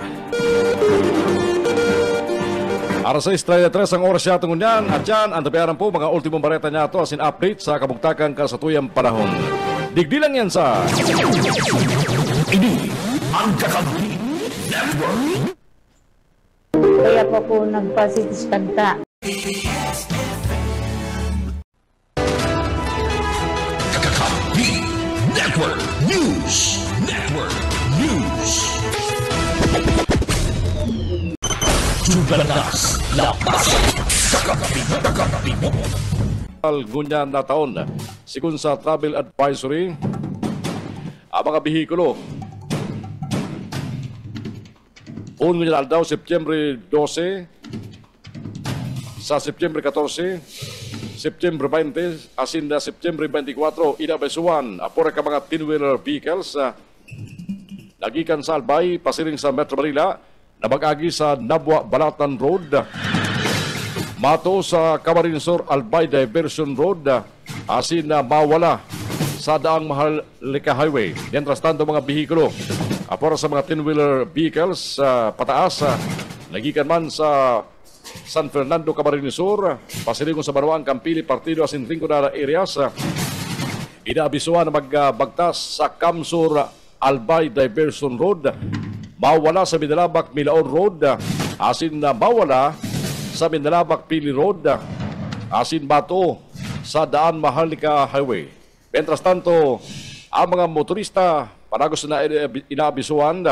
Aras 6:33 ang oras siya tungon yan. At yan, ang tabiaran po mga ultimong bareta niya ito asin update sa kabugtakan kasatuyang panahon. Digdi lang yan sa... Ini ang Kakampi Network. Kaya po nagpasitis kanta. Network News. Network News. Tubalas lapas. Kakampi mo. Ngunyan na taon, sikun sa travel advisory, ang mga bihikulo. Ngunyan daw September 12, sa September 14, September 20, asin na September 24, inabesuan apora ka mga 10-wheeler vehicles nagikan sa Albay, pasiring sa Metro Manila, nabag-agi sa Nabwa Balatan Road, mato sa Camarinesor Albay Diversion Road, asin na mawala sa Daang Maharlika Highway. Mientras tanto mga bihikulo, apora sa mga 10-wheeler vehicles pataas, nagikan man sa San Fernando, Camarinesor, pasiring sa Banuan, Campili, Partido, asin Rinconada areas, inaabisuan na magbagtas sa Kamsur Albay Diversion Road, mawala sa Mindalabak Milaon Road, asin na mawala sa Mindalabak Pili Road, asin bato sa Daan Maharlika Highway. Mientras tanto, ang mga motorista panagos na inaabisuan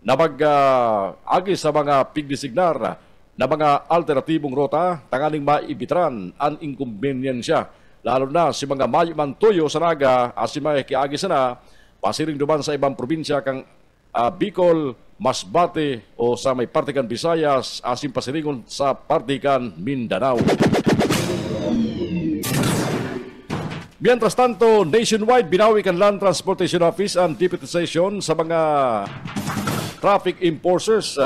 na mag-agi sa mga pigdesignar na mga alternatibong rota, tanganing maibitran ang inkumbensya, lalo na si mga mayuman tuyo sa naga, asin may kiagi sana, pasiring duman sa ibang probinsya kang Bicol, Masbate o sa may partikan Visayas, asin pasiringon sa partikan Mindanao. Mientras tanto, nationwide binawi kan Land Transportation Office ang deputization sa mga traffic enforcers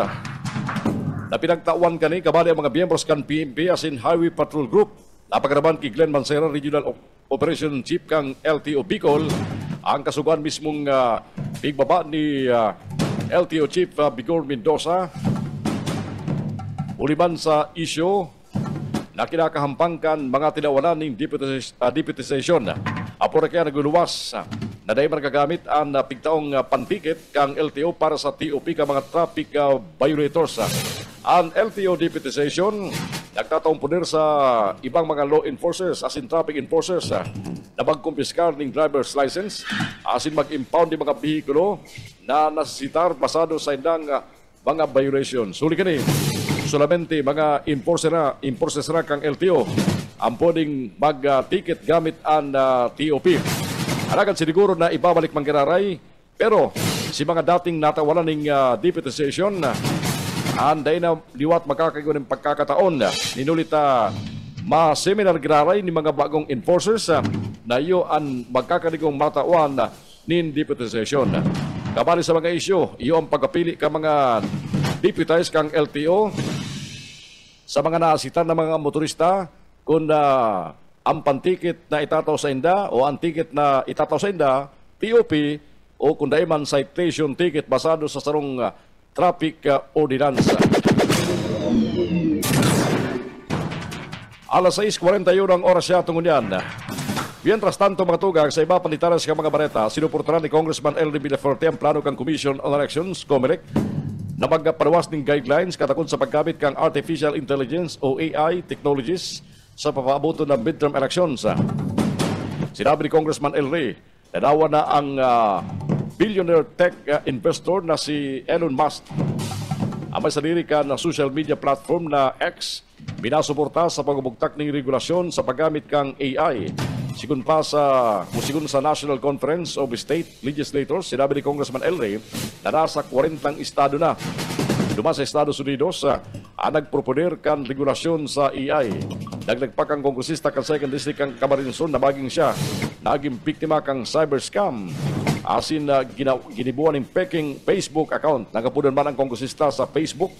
na pinagtawan kani kabali ang mga miyembros kan PNP asin Highway Patrol Group. Napagaraban kay Glenn Mancera, Regional Operation Chief kang LTO Bicol, ang kasugan mismong bigbaba ni LTO Chief Bigor Mendoza uliban sa isyo na kinakahampangkan mga tinawanan ng deputization. Apora kaya naguluwas na dahil magagamit ang pigtaong pantikit kang LTO para sa TOP ka mga traffic violators. Ang LTO deputization nagtataong puner sa ibang mga law enforcers asin traffic enforcers na magkumpiskar ng driver's license asin mag-impound ng mga bihikulo na nasisitar basado sa indang mga violations. Suli kani, solamente mga enforcers na kang LTO ang pwedeng mag-ticket gamit ang TOP. Alagan siniguro na ibabalik manggiraray, pero si mga dating natawalan ng deputization anday na liwat makakagoon ng pagkakataon ninulita ma-seminar giraray ni mga bagong enforcers na iyo ang magkakaligong matawan nin deputization. Kabali sa mga isyo, iyo ang pagkapili ka mga deputize kang LTO sa mga naasitan ng mga motorista kung ang pantikit na itataw sa inda o ang ticket na itataw sa inda, TOP, o kung daiman citation ticket basado sa sarong traffic ordinance. Alas 6:41 ang oras siya tungon yan. Mientras tanto mga tugag sa iba panitaras ka mga bareta, sinuportaran ni Congressman L. Villaferte ang plano kang Commission on Elections, COMELEC, na magpaluwas ng guidelines katakot sa paggamit kang Artificial Intelligence o AI technologies sa papaabuto ng midterm elections. Sinabi ni Congressman L. Ray, nadawa na ang billionaire tech investor na si Elon Musk. Ang may sarili ka na social media platform na X, binasuporta sa pagbubugtak ng regulasyon sa paggamit kang AI. Sigun sa National Conference of State Legislators, sinabi ni Congressman El Rey na nasa 40 estado na. Duma sa Estados Unidos, nagproponer kan regulasyon sa AI. Dagdag pa kang kongresista kan 2nd District kang Camarines Sur na maging siya naging biktima kang cyber scam. Asin ginibuan ng peking Facebook account. Nagapunan man ang kongresista sa Facebook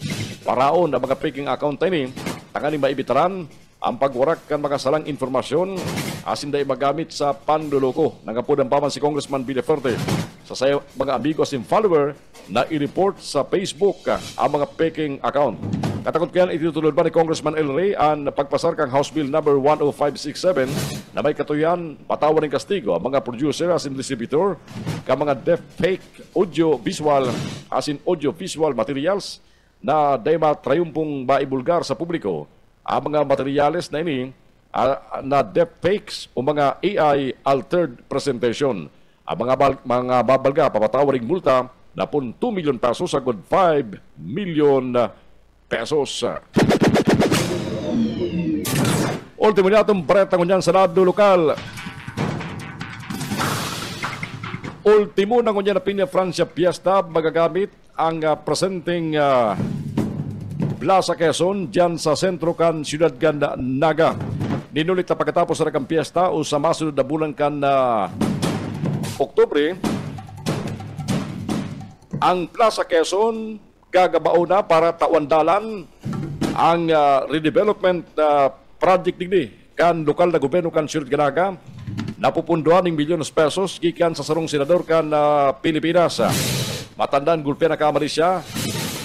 paraon ang mga peking account ini tanganing maibitaran ang pagwarak kan mga salang informasyon asin day magamit sa panluloko. Nagapunan pa man si Congressman Villaferte sa sayo mga amigos and follower na i-report sa Facebook ang mga peking account. Katakot kaya itutulod ba ni Congressman El Rey ang pagpasar kang House Bill number 10567 na may katuyan patawan ng kastigo ang mga producer asin distributor ka mga deepfake audio-visual asin audio-visual materials na dayma trayumpong maibulgar sa publiko. Ang mga materyales na ini na deepfakes o mga AI altered presentation. Ang mga babalga papatawaring multa na pun 2 million pesos agad 5 million pesos. Ultimo natong bareta ngunyan sa lado lokal. Ultimo na ngunyan na Piña Francia Fiesta magagamit ang presenting Plaza Quezon dyan sa sentro kan Siyudad kan Naga. Ninulit na pagkatapos sa kang piyesta o sa masunod na bulan kan Oktubre, ang Plaza Quezon gagabao na para tawandalan ang redevelopment project digdi kan lokal na gobyerno kan Siyudad kan Naga. Napupunduhan ng milyon pesos gikan sa sarong senador kan Pilipinas. Matandaan gulpe na kamali siya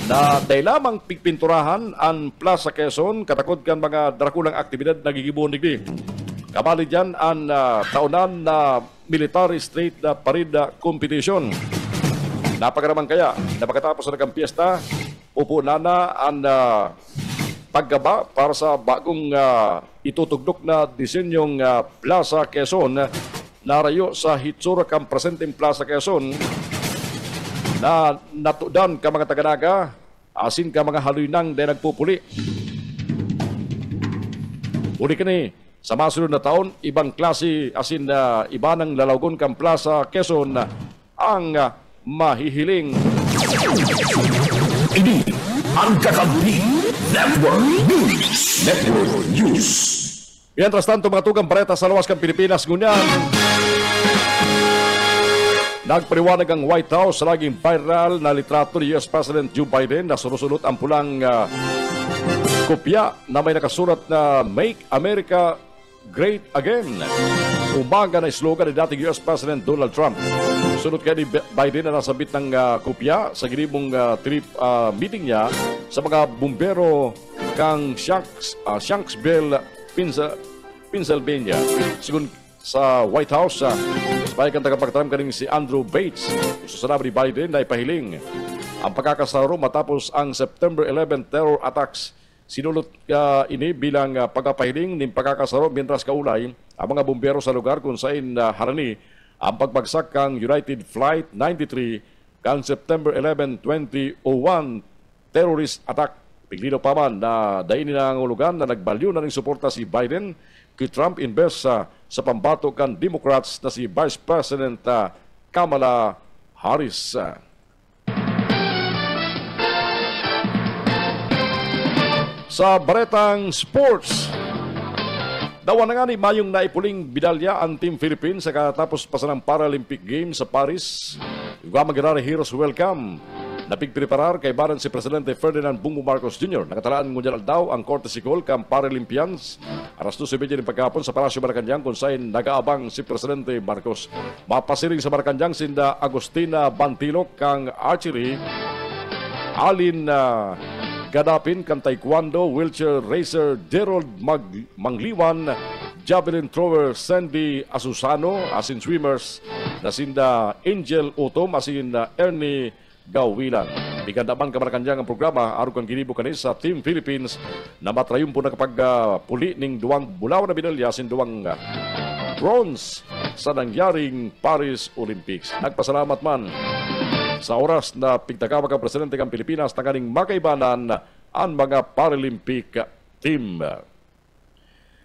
na dahil lamang pigpinturahan ang Plaza Quezon katakod kan mga drakulang aktibidad na gigibuon digdi. Kamali dyan ang taunan na military street parade competition. Napagaraman kaya na pagkatapos ng piyesta, upo na ang paggaba para sa bagong itutugdok na disenyong Plaza Quezon na rayo sa hitsura kang presenteng Plaza Quezon na natudan ka mga taga-Naga asin ka mga haluinang na nagpupuli. Uli ka ni, sa masunod na taon, ibang klase asin iba ng lalawgon kang Plaza Quezon ang mahihiling. Ini ang Kakampi Network News. Mientras tanto, mga tugang bareta sa lawas kang Pilipinas, ngunyan, nagpaliwanag ang White House sa laging viral na litrato ni US President Joe Biden na sunusunod ang pulang kopya na may nakasulat na Make America Great Again. Umaga na slogan ni dating US President Donald Trump. Sunod kaya ni Biden na nasabit ng kopya sa ginibong meeting niya sa mga bumbero kang Shanksville, Pennsylvania. Sigun sa White House, sabay kang tagapagtaram kaning si Andrew Bates. Susanabi ni Biden na ipahiling ang pagkakasaro matapos ang September 11 terror attacks. Sinulot ini bilang pagpapahiling ng pagkakasaro mientras kaulay ang mga bumbero sa lugar kung saan harani ang pagbagsak kang United Flight 93 kang September 11, 2001 terrorist attack. Piglino pa man na daini na ang ulugan na nagbalyo na ng suporta si Biden kay Trump imbes sa pambato kan Democrats na si Vice President Kamala Harris. Sa baretang sports, dawan na nga ni mayong naipuling bidalya ang Team Philippines sa katapos pasanang Paralympic Games sa Paris. Yung magirari heroes welcome. Napigpreparar kay baran si Presidente Ferdinand Bongbong Marcos Jr. Nakatalaan ngunyan daw ang courtesy call kang Paralympians. Aras 12:30 ng pagkapon sa Palasyo Malacanang kung saan nagaabang si Presidente Marcos. Mapasiring sa Malacanang sinda Agustina Bantilok kang archery, Alin Gadapin kang taekwondo, wheelchair racer Gerald Mangliwan, javelin thrower Sandy Asusano, asin swimmers na sinda Angel Otom, asin Ernie Gawilan. Bigandaman ka Malacanang ang programa aron kang ginibo kanis sa Team Philippines na matrayumpo na kapag puli ning duwang bulaw na binalya sin duwang bronze sa nangyaring Paris Olympics. Nagpasalamat man sa oras na pigtagawag ang Presidente ng Pilipinas na kaning makaibanan ang mga Paralympic team.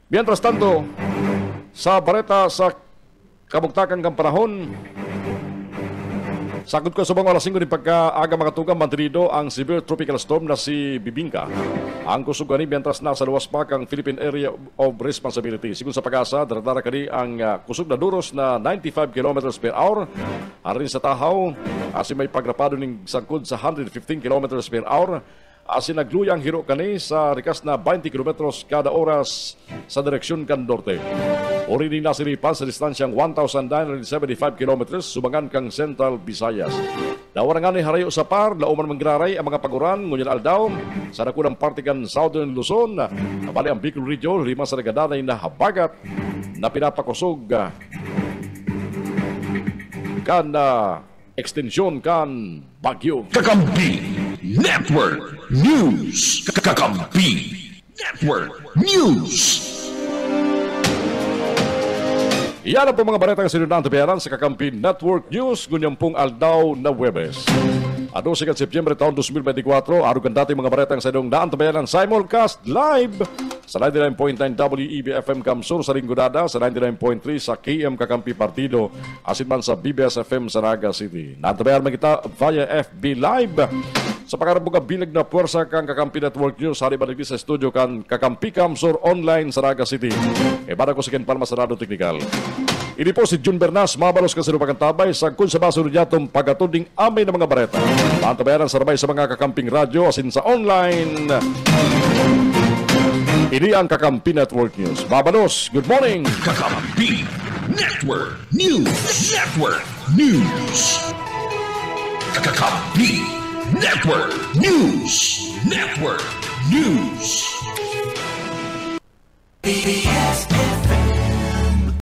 Mientras tanto, sa bareta sa kabugtakan ng panahon, sakot ko sa mga alas 5 ng pagkaaga mga tugang mantinido ang severe tropical storm na si Bibingka. Ang kusog kani mientras nasa luwas pa ang Philippine Area of Responsibility. Sigun sa pag-asa, daradara kani ang kusog na duros na 95 km per hour. Arin sa Tahaw, asin may pagrapado ng sangkod sa 115 km per hour. Asin nagluyang hiro kani sa rikas na 20 km kada oras sa direksyon kan norte. Ori din nasiripan sa distansyang 1,975 km sumangan kang Central Visayas. Dawan nga ni harayo sa par, lauman mangraray ang mga paguran, ngunyan aldaw, sa nakunang parte kan Southern Luzon, nabali ang Bicol Region, lima sa nagadanay na habagat na pinapakusog kan extensyon kan Bagyo. Kakampi Network News. Kakampi Network News. Iyan ang po mga baretang sinundan tabianan sa Kakampi Network News, gunyang pong aldaw na Webes. Ano sa September taon 2024, araw kan dati mga baretang sa inong daan tabianan simulcast live sa 99.9 WEB-FM Kamsur sa Ringodada, sa 99.3 sa KM Kakampi Partido, asin man sa BBS FM sa Naga City. Nantabayan man kita via FB Live Sa pangarap bilag na puwersa kang Kakampi Network News, hari balik sa studio kan Kakampi Kamsur online sa Naga City. Bada ko si Ken Palma sa Rado Technical. Ini po si Jun Bernas, mabalos ka sa tabay sa kung sa baso ninyatong pagatuding amay ng mga bareta. Pantabayaran sa rabay sa mga Kakamping radyo asin sa online. Ini ang Kakampi Network News. Mabalos, good morning! Kakampi Network News. Network News. Kakampi Network News. Network News.